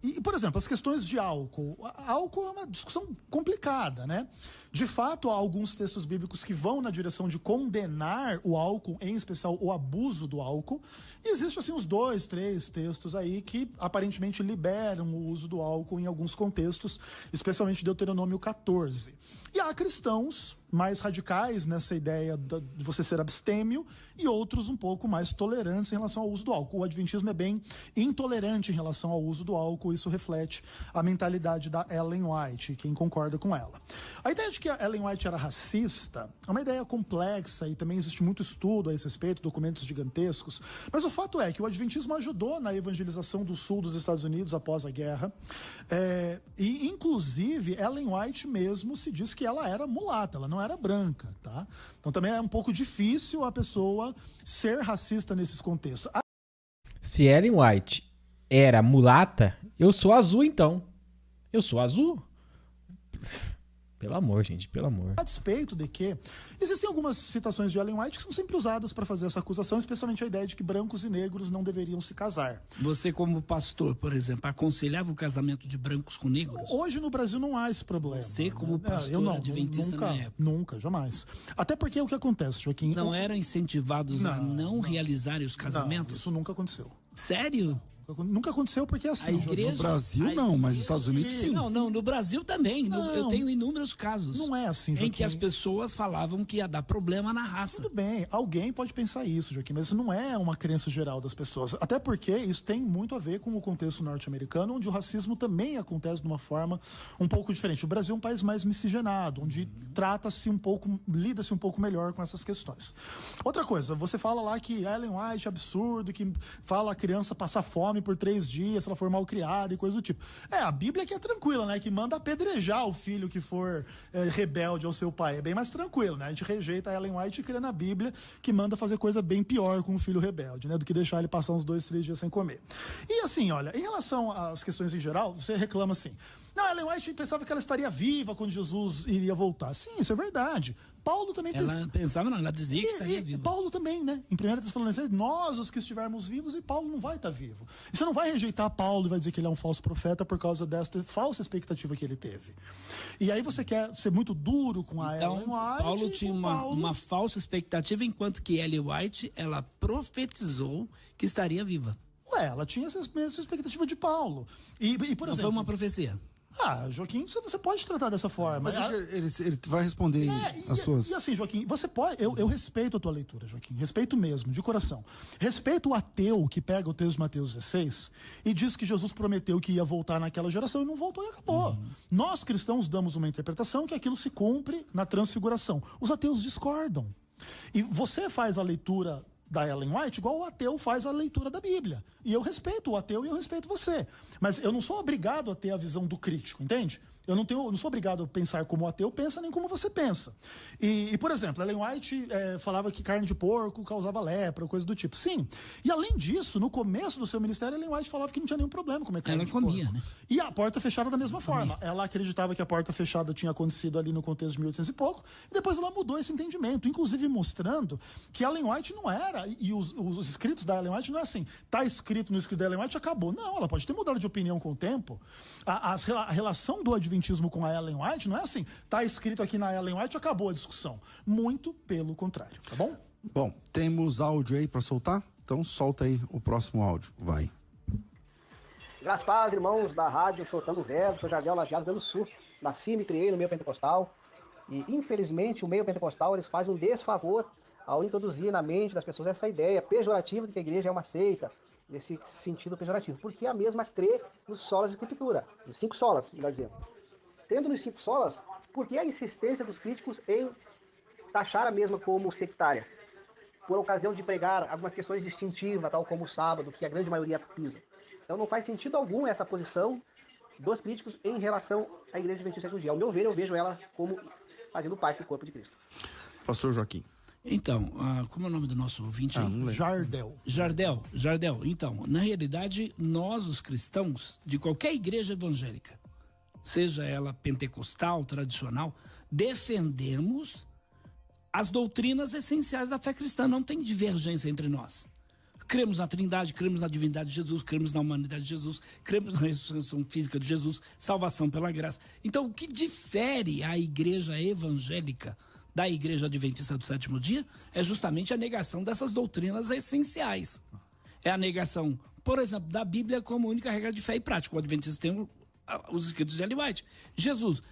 E, por exemplo, as questões de álcool. Álcool é uma discussão complicada, né? De fato, há alguns textos bíblicos que vão na direção de condenar o álcool, em especial o abuso do álcool. E existem, assim, uns 2, 3 textos aí que aparentemente liberam o uso do álcool em alguns contextos, especialmente Deuteronômio 14. E há cristãos mais radicais nessa ideia de você ser abstêmio e outros um pouco mais tolerantes em relação ao uso do álcool. O adventismo é bem intolerante em relação ao uso do álcool, isso reflete a mentalidade da Ellen White, quem concorda com ela. A ideia de que a Ellen White era racista é uma ideia complexa e também existe muito estudo a esse respeito, documentos gigantescos, mas o fato é que o adventismo ajudou na evangelização do sul dos Estados Unidos após a guerra, e inclusive Ellen White mesmo se diz que ela era mulata, ela não era branca, tá? Então também é um pouco difícil a pessoa ser racista nesses contextos. Se Ellen White era mulata, eu sou azul então. Eu sou azul? Pelo amor, gente, pelo amor. A despeito de que existem algumas citações de Ellen White que são sempre usadas para fazer essa acusação, especialmente a ideia de que brancos e negros não deveriam se casar. Você, como pastor, por exemplo, aconselhava o casamento de brancos com negros? Hoje no Brasil não há esse problema. Você, como pastor adventista na época? Nunca, jamais. Até porque o que acontece, Joaquim... Não eram incentivados a não realizarem os casamentos? Não, isso nunca aconteceu. Sério? Nunca aconteceu porque assim... A igreja, no Brasil não, mas nos Estados Unidos sim. Não, no Brasil também. Eu tenho inúmeros casos. Não é assim, Joaquim. Em que as pessoas falavam que ia dar problema na raça. Tudo bem, alguém pode pensar isso, Joaquim, mas isso não é uma crença geral das pessoas. Até porque isso tem muito a ver com o contexto norte-americano, onde o racismo também acontece de uma forma um pouco diferente. O Brasil é um país mais miscigenado, onde trata-se um pouco, lida-se um pouco melhor com essas questões. Outra coisa, você fala lá que Ellen White é absurdo, que fala a criança passar fome por 3 dias, se ela for mal criada e coisa do tipo. A Bíblia que é tranquila, né? Que manda apedrejar o filho que for rebelde ao seu pai. É bem mais tranquilo, né? A gente rejeita a Ellen White e crê na Bíblia que manda fazer coisa bem pior com o filho rebelde, né? Do que deixar ele passar uns 2, 3 dias sem comer. E assim, olha, em relação às questões em geral, você reclama assim, não, Ellen White pensava que ela estaria viva quando Jesus iria voltar. Sim, isso é verdade. Paulo também pensava, não, ela dizia que estaria viva. Paulo também, né? Em 1 Tessalonicenses, nós os que estivermos vivos, e Paulo não vai estar vivo. E você não vai rejeitar Paulo e vai dizer que ele é um falso profeta por causa desta falsa expectativa que ele teve. E aí você quer ser muito duro com a Ellen White. Paulo tinha uma falsa expectativa, enquanto que Ellen White, ela profetizou que estaria viva. Ela tinha essa mesma expectativa de Paulo. E por exemplo, foi uma profecia. Joaquim, você pode tratar dessa forma. Mas ele vai responder as suas... E assim, Joaquim, você pode... Eu respeito a tua leitura, Joaquim. Respeito mesmo, de coração. Respeito o ateu que pega o texto de Mateus 16 e diz que Jesus prometeu que ia voltar naquela geração e não voltou e acabou. Nós, cristãos, damos uma interpretação que aquilo se cumpre na transfiguração. Os ateus discordam. E você faz a leitura da Ellen White igual o ateu faz a leitura da Bíblia. E eu respeito o ateu e eu respeito você. Mas eu não sou obrigado a ter a visão do crítico, entende? Eu não sou obrigado a pensar como o ateu pensa, nem como você pensa. Por exemplo, Ellen White falava que carne de porco causava lepra, coisa do tipo. Sim. E além disso, no começo do seu ministério, Ellen White falava que não tinha nenhum problema comer carne de porco. Ela comia, né? E a porta fechada da mesma forma. Ela acreditava que a porta fechada tinha acontecido ali no contexto de 1800 e pouco, e depois ela mudou esse entendimento, inclusive mostrando que Ellen White não era, e os escritos da Ellen White não é assim, tá escrito no escrito da Ellen White, acabou. Não, ela pode ter mudado de opinião com o tempo. A relação do adventismo com a Ellen White não é assim, tá escrito aqui na Ellen White, acabou a discussão. Muito pelo contrário, tá bom? Bom, temos áudio aí para soltar? Então solta aí o próximo áudio, vai. Graças a paz, irmãos da rádio Soltando o Verbo, sou Jardel Lajeado, Rio Grande do Sul. Nasci e me criei no meio pentecostal e infelizmente o meio pentecostal eles fazem um desfavor ao introduzir na mente das pessoas essa ideia pejorativa de que a igreja é uma seita, nesse sentido pejorativo, porque a mesma crê nos solas da escritura, nos 5 solas, melhor dizendo. Tendo nos 5 solas, por que a insistência dos críticos em taxar a mesma como sectária? Por ocasião de pregar algumas questões distintivas, tal como o sábado, que a grande maioria pisa. Então não faz sentido algum essa posição dos críticos em relação à Igreja Adventista do Sétimo Dia. Ao meu ver, eu vejo ela como fazendo parte do corpo de Cristo. Pastor Joaquim. Então, como é o nome do nosso ouvinte? Jardel. Jardel. Então, na realidade, nós, os cristãos, de qualquer igreja evangélica, seja ela pentecostal, tradicional, defendemos as doutrinas essenciais da fé cristã. Não tem divergência entre nós. Cremos na Trindade, cremos na divindade de Jesus, cremos na humanidade de Jesus, cremos na ressurreição física de Jesus, salvação pela graça. Então, o que difere a igreja evangélica da igreja adventista do sétimo dia é justamente a negação dessas doutrinas essenciais. É a negação, por exemplo, da Bíblia como única regra de fé e prática. O adventista tem os escritos de Ellen White. Jesus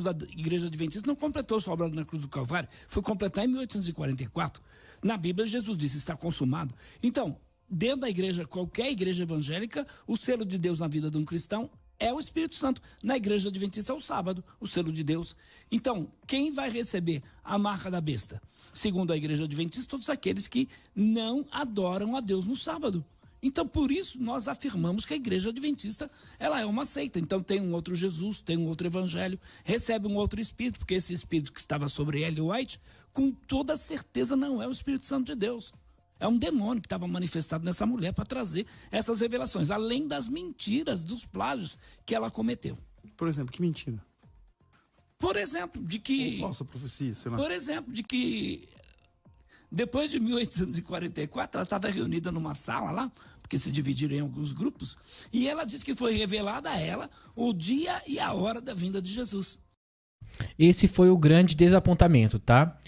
da igreja adventista não completou sua obra na cruz do Calvário, foi completar em 1844. Na Bíblia, Jesus disse, está consumado. Então, dentro da igreja, qualquer igreja evangélica, o selo de Deus na vida de um cristão é o Espírito Santo. Na igreja adventista é o sábado, o selo de Deus. Então, quem vai receber a marca da besta? Segundo a igreja adventista, todos aqueles que não adoram a Deus no sábado. Então, por isso, nós afirmamos que a igreja adventista, ela é uma seita. Então, tem um outro Jesus, tem um outro evangelho, recebe um outro espírito, porque esse espírito que estava sobre Ellen White, com toda certeza não é o Espírito Santo de Deus. É um demônio que estava manifestado nessa mulher para trazer essas revelações, além das mentiras, dos plágios que ela cometeu. Por exemplo, que mentira? Por exemplo, de que... Falsa profecia, sei lá. Por exemplo, de que depois de 1844, ela estava reunida numa sala lá, porque se dividiram em alguns grupos, e ela disse que foi revelada a ela o dia e a hora da vinda de Jesus. Esse foi o grande desapontamento, tá?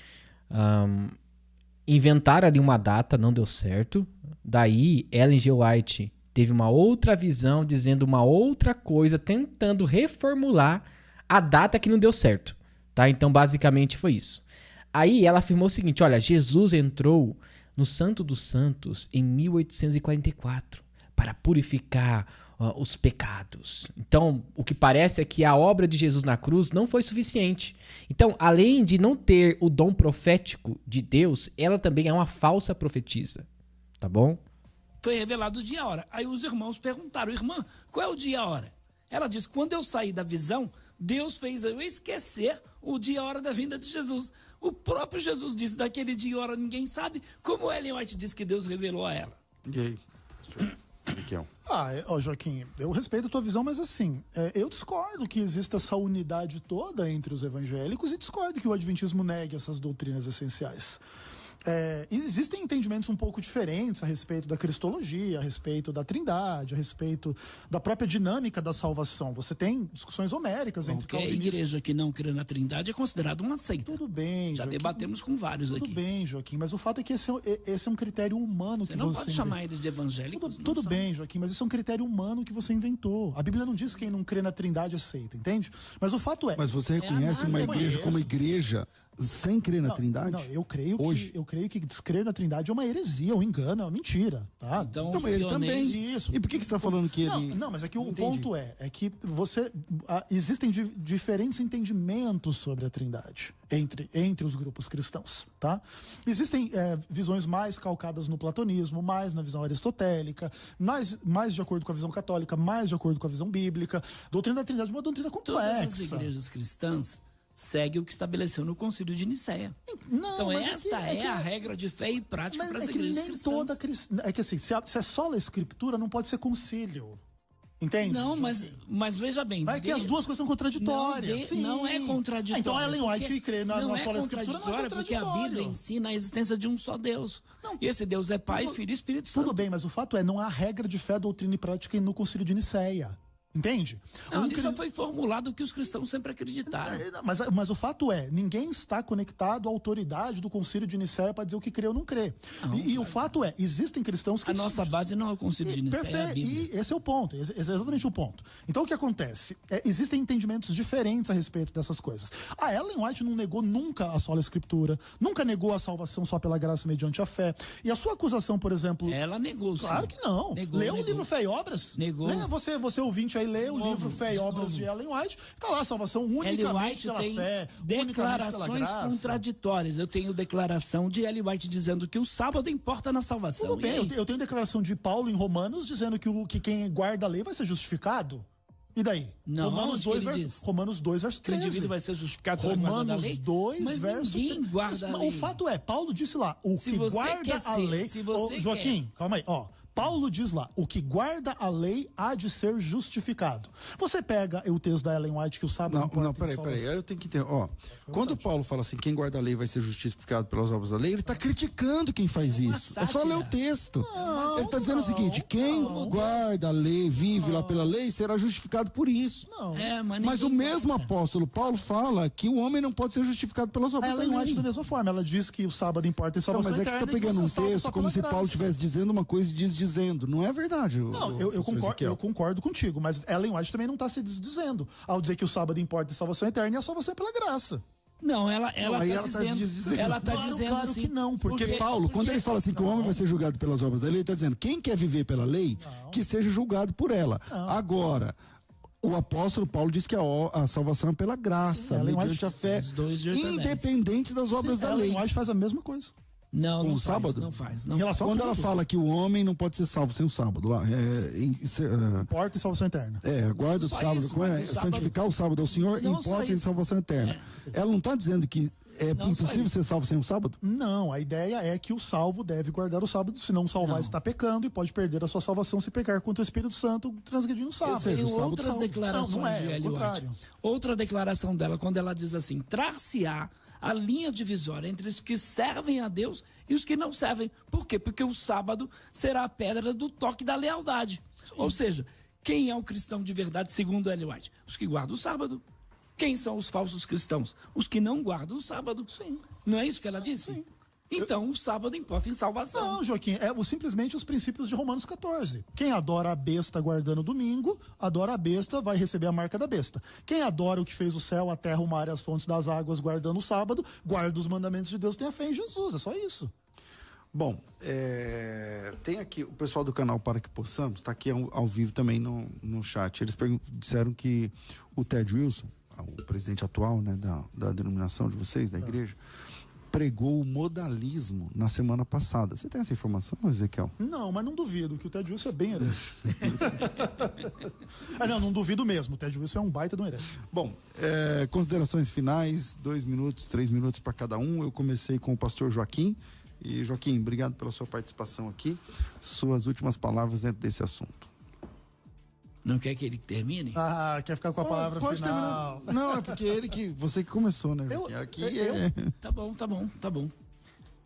Inventaram ali uma data, não deu certo. Daí, Ellen G. White teve uma outra visão, dizendo uma outra coisa, tentando reformular a data que não deu certo, tá? Então, basicamente, foi isso. Aí, ela afirmou o seguinte, olha, Jesus entrou no Santo dos Santos em 1844 para purificar os pecados. Então, o que parece é que a obra de Jesus na cruz não foi suficiente. Então, além de não ter o dom profético de Deus, ela também é uma falsa profetisa. Tá bom? Foi revelado o dia e a hora. Aí os irmãos perguntaram, irmã, qual é o dia e a hora? Ela disse, quando eu saí da visão, Deus fez eu esquecer o dia e a hora da vinda de Jesus. O próprio Jesus disse, daquele dia e hora ninguém sabe, como Ellen White disse que Deus revelou a ela. E aí, Ezequiel? Joaquim, eu respeito a tua visão, mas assim, eu discordo que exista essa unidade toda entre os evangélicos e discordo que o adventismo negue essas doutrinas essenciais. Existem entendimentos um pouco diferentes a respeito da cristologia, a respeito da trindade, a respeito da própria dinâmica da salvação. Você tem discussões homéricas entre calvinistas. A igreja que não crê na trindade é considerada uma seita. Tudo bem, Já Joaquim, debatemos com vários aqui. Tudo bem, Joaquim, mas o fato é que esse é um critério humano que você não pode chamar eles de evangélicos. Tudo bem, Joaquim, mas esse é um critério humano que você inventou. A Bíblia não diz que quem não crê na trindade é seita, entende? Mas o fato é... Mas você reconhece uma igreja como igreja sem crer na Trindade? Não, eu creio Hoje? que descrer na Trindade é uma heresia, um engano, é uma mentira, tá? Então, Então, mas ele também. Isso. E por que você está falando que ele... Não, mas é que o Entendi. ponto é que existem diferentes entendimentos sobre a Trindade entre os grupos cristãos, tá? Existem visões mais calcadas no platonismo, mais na visão aristotélica, mais de acordo com a visão católica, mais de acordo com a visão bíblica. A doutrina da Trindade é uma doutrina complexa. todas as igrejas cristãs seguem o que estabeleceu no Concílio de Nicéia. Não, Então mas esta é a regra de fé e prática Mas para as é que igrejas nem cristãs. toda cristã. É que assim, se é sola escritura, não pode ser concílio. Entende? Não, mas veja bem. Mas é que as duas coisas são contraditórias. Não, Sim. não é contraditório. Então Ellen White crê na não é sola escritura, não é contraditório porque a contraditório. Bíblia ensina a existência de um só Deus. Não. E esse Deus é Pai, Filho e Espírito Santo. Tudo bem, mas o fato é, não há regra de fé, doutrina e prática no Concílio de Nicéia. Entende? Não, isso foi formulado o que os cristãos sempre acreditaram. Mas o fato é, ninguém está conectado à autoridade do Concílio de Nicéia para dizer o que crê ou não crê. E o fato é, existem cristãos que... A nossa base não é o Concílio de Nicéia, é a Bíblia. E esse é o ponto, esse é exatamente o ponto. Então o que acontece? Existem entendimentos diferentes a respeito dessas coisas. A Ellen White não negou nunca a sola escritura, nunca negou a salvação só pela graça mediante a fé. E a sua acusação, por exemplo... Ela negou, sim. Claro que não. Lê o livro Fé e Obras. Negou. Você ouvinte aí, lê o livro Fé e Obras de Ellen White. Tá lá, salvação unicamente pela fé, unicamente pela declarações graça. contraditórias. Eu tenho declaração de Ellen White dizendo que o sábado importa na salvação. Tudo bem, eu tenho declaração de Paulo em Romanos dizendo que quem guarda a lei vai ser justificado. E daí? Não, Romanos 2, verso que o 13. indivíduo vai ser justificado pela guarda da lei. Romanos 2, mas verso ninguém 13. guarda a Mas lei. o fato é, Paulo disse lá, o Se que você guarda quer a ser, lei... se você Joaquim, calma aí, ó. Paulo diz lá, o que guarda a lei há de ser justificado. Você pega o texto da Ellen White que o sábado... Não, peraí, eu tenho que entender. Ó, quando Paulo fala assim, quem guarda a lei vai ser justificado pelas obras da lei, ele está criticando quem faz isso. É só ler o texto. Ele está dizendo o seguinte, quem guarda a lei, vive lá pela lei, será justificado por isso. Não. Mas o mesmo apóstolo Paulo fala que o homem não pode ser justificado pelas obras A da Ellen lei. White da mesma forma, ela diz que o sábado importa em salvação Mas é que você está eterna e pegando um você é salvo texto só como pela se Paulo graça. estivesse dizendo uma coisa e dizendo. Não é verdade. Não, eu concordo contigo, mas Ellen White também não está se desdizendo ao dizer que o sábado importa em salvação eterna e a salvação é pela graça. Não, ela está dizendo. Ela está Claro, dizendo claro assim, que não, porque Paulo, quando ele fala assim que o homem vai ser julgado pelas obras da lei, ele está dizendo quem quer viver pela lei, que seja julgado por ela. Agora, o apóstolo Paulo diz que a salvação é pela graça, mediante a fé, independente das obras da lei. Ellen White faz a mesma coisa. Não, não sábado? Não faz. Quando ela fala que o homem não pode ser salvo sem o sábado, lá, importa em salvação eterna. Guarda do sábado, santificar o sábado ao Senhor, importa em salvação eterna. Ela não está dizendo que é impossível ser salvo sem o sábado? Não, a ideia é que o salvo deve guardar o sábado, se não salvar está pecando e pode perder a sua salvação se pecar contra o Espírito Santo transgredindo o sábado. Ou seja, outras declarações de Ellen contrário. White. Outra declaração dela, quando ela diz assim, trar-se-á a linha divisória entre os que servem a Deus e os que não servem. Por quê? Porque o sábado será a pedra do toque da lealdade. Ou seja, quem é um cristão de verdade, segundo Ellen White? Os que guardam o sábado. Quem são os falsos cristãos? Os que não guardam o sábado. Sim. Não é isso que ela disse? Sim. Então, o sábado importa em salvação. Não, Joaquim, simplesmente os princípios de Romanos 14. Quem adora a besta guardando o domingo, adora a besta, vai receber a marca da besta. Quem adora o que fez o céu, a terra, o mar e as fontes das águas guardando o sábado, guarda os mandamentos de Deus, tem a fé em Jesus, é só isso. Bom, tem aqui o pessoal do canal Para Que Possamos, está aqui ao vivo também no chat. Eles disseram que o Ted Wilson, o presidente atual, né, da denominação de vocês, da igreja, pregou o modalismo na semana passada. Você tem essa informação, Ezequiel? Não, mas não duvido, que o Ted Wilson é bem herege. Não duvido mesmo, o Ted Wilson é um baita de um herege. Bom, considerações finais, 2 minutos, 3 minutos para cada um. Eu comecei com o pastor Joaquim. E, Joaquim, obrigado pela sua participação aqui. Suas últimas palavras dentro desse assunto. Não quer que ele termine? Quer ficar com a palavra pode final. Terminar. Não, é porque você que começou, né? Tá bom.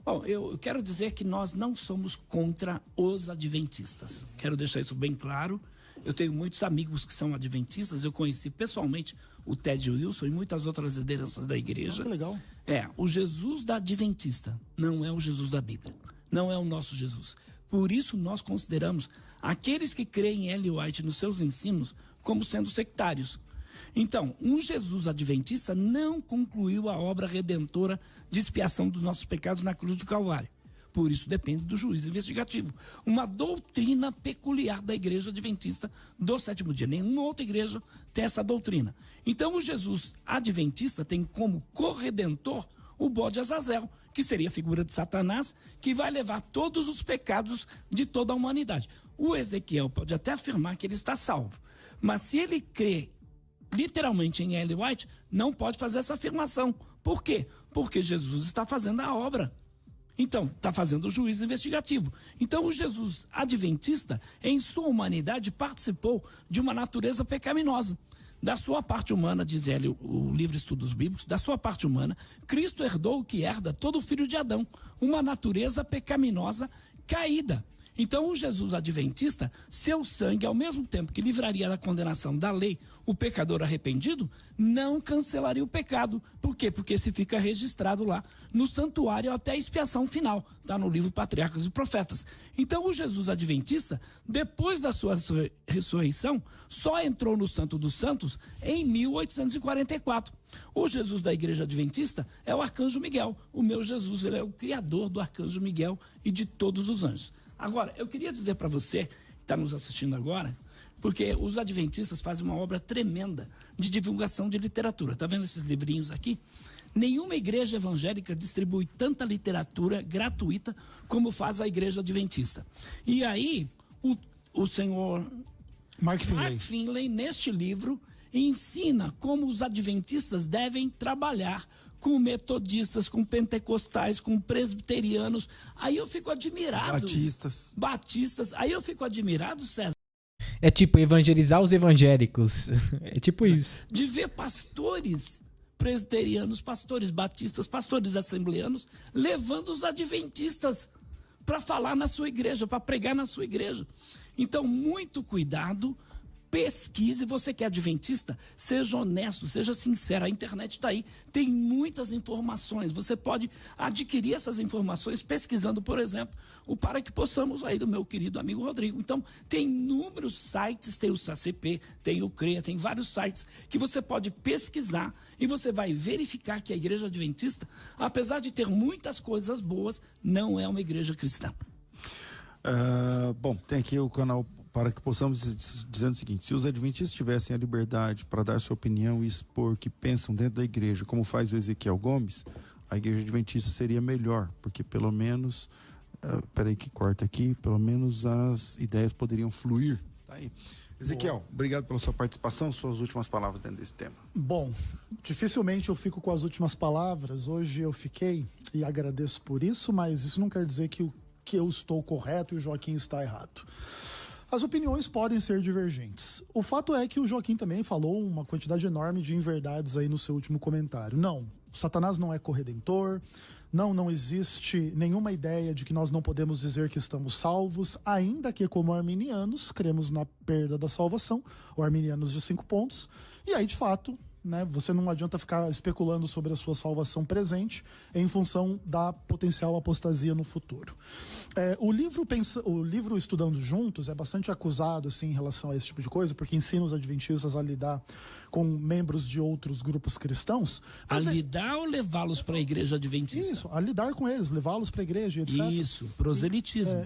Bom, eu quero dizer que nós não somos contra os adventistas. Quero deixar isso bem claro. Eu tenho muitos amigos que são adventistas. Eu conheci pessoalmente o Ted Wilson e muitas outras lideranças da igreja. Que legal. O Jesus da adventista não é o Jesus da Bíblia. Não é o nosso Jesus. Por isso nós consideramos aqueles que creem em Ellen White nos seus ensinos como sendo sectários. Então, um Jesus adventista não concluiu a obra redentora de expiação dos nossos pecados na cruz do Calvário. Por isso depende do juízo investigativo. Uma doutrina peculiar da igreja adventista do sétimo dia. Nenhuma outra igreja tem essa doutrina. Então o Jesus adventista tem como corredentor o bode Azazel, que seria a figura de Satanás, que vai levar todos os pecados de toda a humanidade. O Ezequiel pode até afirmar que ele está salvo, mas se ele crê literalmente em Ellen White, não pode fazer essa afirmação. Por quê? Porque Jesus está fazendo a obra. Então, está fazendo o juízo investigativo. Então, o Jesus adventista, em sua humanidade, participou de uma natureza pecaminosa. Da sua parte humana, diz ele, o livro Estudos Bíblicos, da sua parte humana, Cristo herdou o que herda todo filho de Adão, uma natureza pecaminosa caída. Então, o Jesus adventista, seu sangue, ao mesmo tempo que livraria da condenação da lei o pecador arrependido, não cancelaria o pecado. Por quê? Porque se fica registrado lá no santuário até a expiação final. Está no livro Patriarcas e Profetas. Então, o Jesus adventista, depois da sua ressurreição, só entrou no Santo dos Santos em 1844. O Jesus da Igreja Adventista é o Arcanjo Miguel. O meu Jesus, ele é o criador do Arcanjo Miguel e de todos os anjos. Agora, eu queria dizer para você, que está nos assistindo agora, porque os adventistas fazem uma obra tremenda de divulgação de literatura. Está vendo esses livrinhos aqui? Nenhuma igreja evangélica distribui tanta literatura gratuita como faz a igreja adventista. E aí, o senhor Mark Finley, neste livro, ensina como os adventistas devem trabalhar com metodistas, com pentecostais, com presbiterianos. Aí eu fico admirado. Batistas. Aí eu fico admirado, César. É tipo evangelizar os evangélicos. É tipo isso. De ver pastores presbiterianos, pastores batistas, pastores assembleanos, levando os adventistas para falar na sua igreja, para pregar na sua igreja. Então, muito cuidado. Pesquise, você que é adventista, seja honesto, seja sincero, a internet está aí, tem muitas informações, você pode adquirir essas informações pesquisando, por exemplo, o Para Que Possamos aí do meu querido amigo Rodrigo. Então, tem inúmeros sites, tem o SACP, tem o CREA, tem vários sites que você pode pesquisar e você vai verificar que a igreja adventista, apesar de ter muitas coisas boas, não é uma igreja cristã. Bom, tem aqui o canal Para Que Possamos, dizendo o seguinte: se os adventistas tivessem a liberdade para dar sua opinião e expor o que pensam dentro da igreja, como faz o Ezequiel Gomes, a igreja adventista seria melhor, porque pelo menos, peraí que corta aqui, pelo menos as ideias poderiam fluir. Tá aí. Ezequiel, obrigado pela sua participação, suas últimas palavras dentro desse tema. Bom, dificilmente eu fico com as últimas palavras, hoje eu fiquei e agradeço por isso, mas isso não quer dizer que eu estou correto e o Joaquim está errado. As opiniões podem ser divergentes. O fato é que o Joaquim também falou uma quantidade enorme de inverdades aí no seu último comentário. Não, Satanás não é corredentor, não existe nenhuma ideia de que nós não podemos dizer que estamos salvos, ainda que como arminianos cremos na perda da salvação, ou arminianos de 5 pontos, e aí de fato, né, você não adianta ficar especulando sobre a sua salvação presente em função da potencial apostasia no futuro. O livro Estudando Juntos é bastante acusado assim, em relação a esse tipo de coisa, porque ensina os adventistas a lidar com membros de outros grupos cristãos. A lidar ou levá-los para a igreja adventista? Isso, a lidar com eles, levá-los para a igreja, etc. Isso, proselitismo.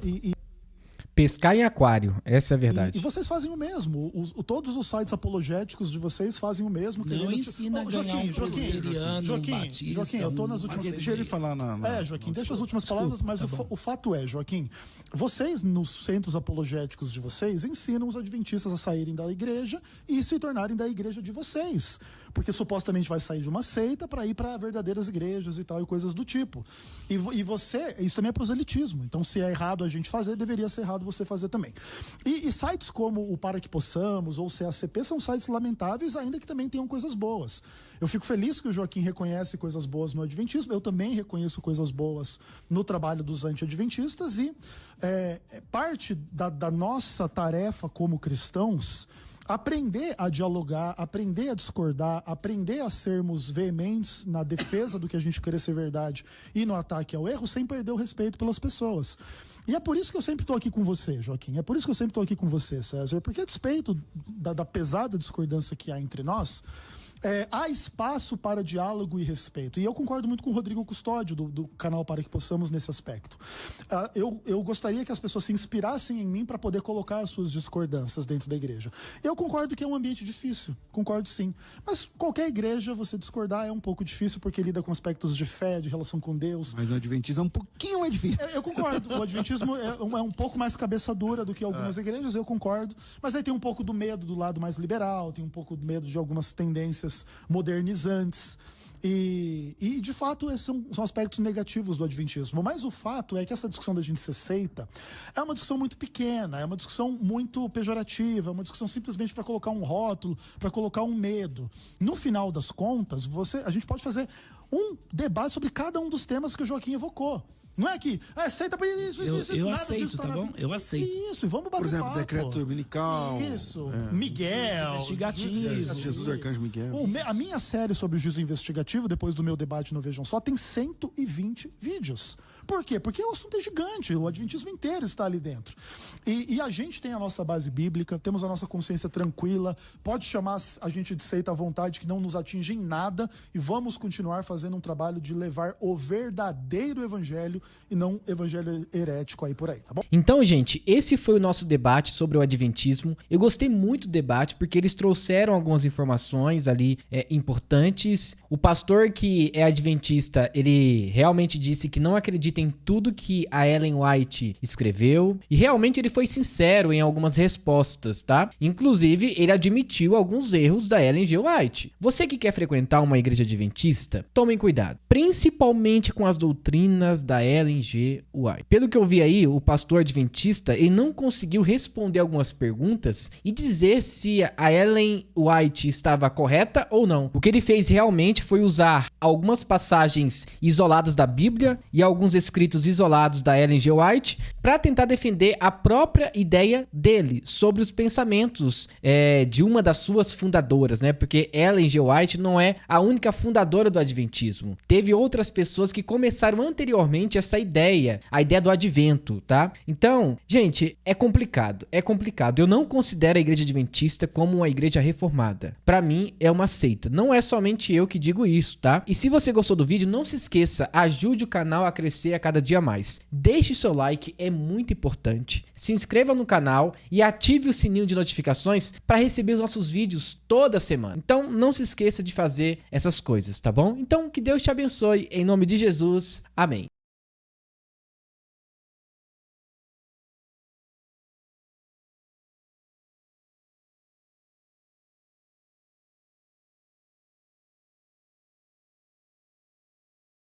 Pescar em aquário, essa é a verdade. E vocês fazem o mesmo. Todos os sites apologéticos de vocês fazem o mesmo. Não ensina a ganhar um presbiteriano, um batista. Joaquim, eu tô nas últimas... Deixa ele falar Joaquim, deixa as últimas palavras, mas tá o fato é, Joaquim, vocês nos centros apologéticos de vocês ensinam os adventistas a saírem da igreja e se tornarem da igreja de vocês. Porque supostamente vai sair de uma seita para ir para verdadeiras igrejas e tal, e coisas do tipo. E você, isso também é proselitismo. Então, se é errado a gente fazer, deveria ser errado você fazer também. E sites como o Para Que Possamos ou o CACP são sites lamentáveis, ainda que também tenham coisas boas. Eu fico feliz que o Joaquim reconhece coisas boas no adventismo, eu também reconheço coisas boas no trabalho dos anti-adventistas, e parte da nossa tarefa como cristãos aprender a dialogar, aprender a discordar, aprender a sermos veementes na defesa do que a gente querer ser verdade e no ataque ao erro, sem perder o respeito pelas pessoas. E é por isso que eu sempre estou aqui com você, Joaquim. É por isso que eu sempre estou aqui com você, César. Porque a despeito da pesada discordância que há entre nós, há espaço para diálogo e respeito. E eu concordo muito com o Rodrigo Custódio, do canal Para Que Possamos, nesse aspecto. Eu gostaria que as pessoas se inspirassem em mim para poder colocar as suas discordâncias dentro da igreja. Eu concordo que é um ambiente difícil, concordo sim. Mas qualquer igreja, você discordar é um pouco difícil, porque lida com aspectos de fé, de relação com Deus. Mas o adventismo é um pouquinho mais difícil. Eu concordo. O adventismo é um pouco mais cabeça dura do que algumas igrejas, eu concordo. Mas aí tem um pouco do medo do lado mais liberal, tem um pouco do medo de algumas tendências modernizantes. E de fato, esses são aspectos negativos do adventismo. Mas o fato é que essa discussão da gente ser seita é uma discussão muito pequena, é uma discussão muito pejorativa, é uma discussão simplesmente para colocar um rótulo, para colocar um medo. No final das contas, a gente pode fazer um debate sobre cada um dos temas que o Joaquim evocou. Não é que aceita para isso, eu nada aceito, disso, tá bom? Eu aceito. Isso, e vamos bater Por exemplo, papo. decreto dominical. Isso, Miguel. Investigativo. Jesus Arcanjo Miguel. A minha série sobre o juízo investigativo, depois do meu debate no Vejam Só, tem 120 vídeos. Por quê? Porque o assunto é gigante, o adventismo inteiro está ali dentro. E a gente tem a nossa base bíblica, temos a nossa consciência tranquila, pode chamar a gente de seita à vontade, que não nos atinge em nada, e vamos continuar fazendo um trabalho de levar o verdadeiro evangelho e não evangelho herético aí por aí, tá bom? Então, gente, esse foi o nosso debate sobre o adventismo. Eu gostei muito do debate porque eles trouxeram algumas informações ali importantes. O pastor que é adventista, ele realmente disse que não acredita em tudo que a Ellen White escreveu, e realmente ele foi sincero em algumas respostas, tá? Inclusive, ele admitiu alguns erros da Ellen G. White. Você que quer frequentar uma igreja adventista, tomem cuidado, principalmente com as doutrinas da Ellen G. White. Pelo que eu vi aí, o pastor adventista, ele não conseguiu responder algumas perguntas e dizer se a Ellen White estava correta ou não. O que ele fez realmente foi usar algumas passagens isoladas da Bíblia e alguns escritos isolados da Ellen G. White para tentar defender a própria ideia dele sobre os pensamentos de uma das suas fundadoras, né? Porque Ellen G. White não é a única fundadora do adventismo. Teve outras pessoas que começaram anteriormente essa ideia, a ideia do advento, tá? Então, gente, é complicado. Eu não considero a igreja adventista como uma igreja reformada. Para mim, é uma seita. Não é somente eu que digo isso, tá? E se você gostou do vídeo, não se esqueça, ajude o canal a crescer a cada dia mais. Deixe seu like, é muito importante. Se inscreva no canal e ative o sininho de notificações para receber os nossos vídeos toda semana. Então, não se esqueça de fazer essas coisas, tá bom? Então, que Deus te abençoe. Em nome de Jesus. Amém.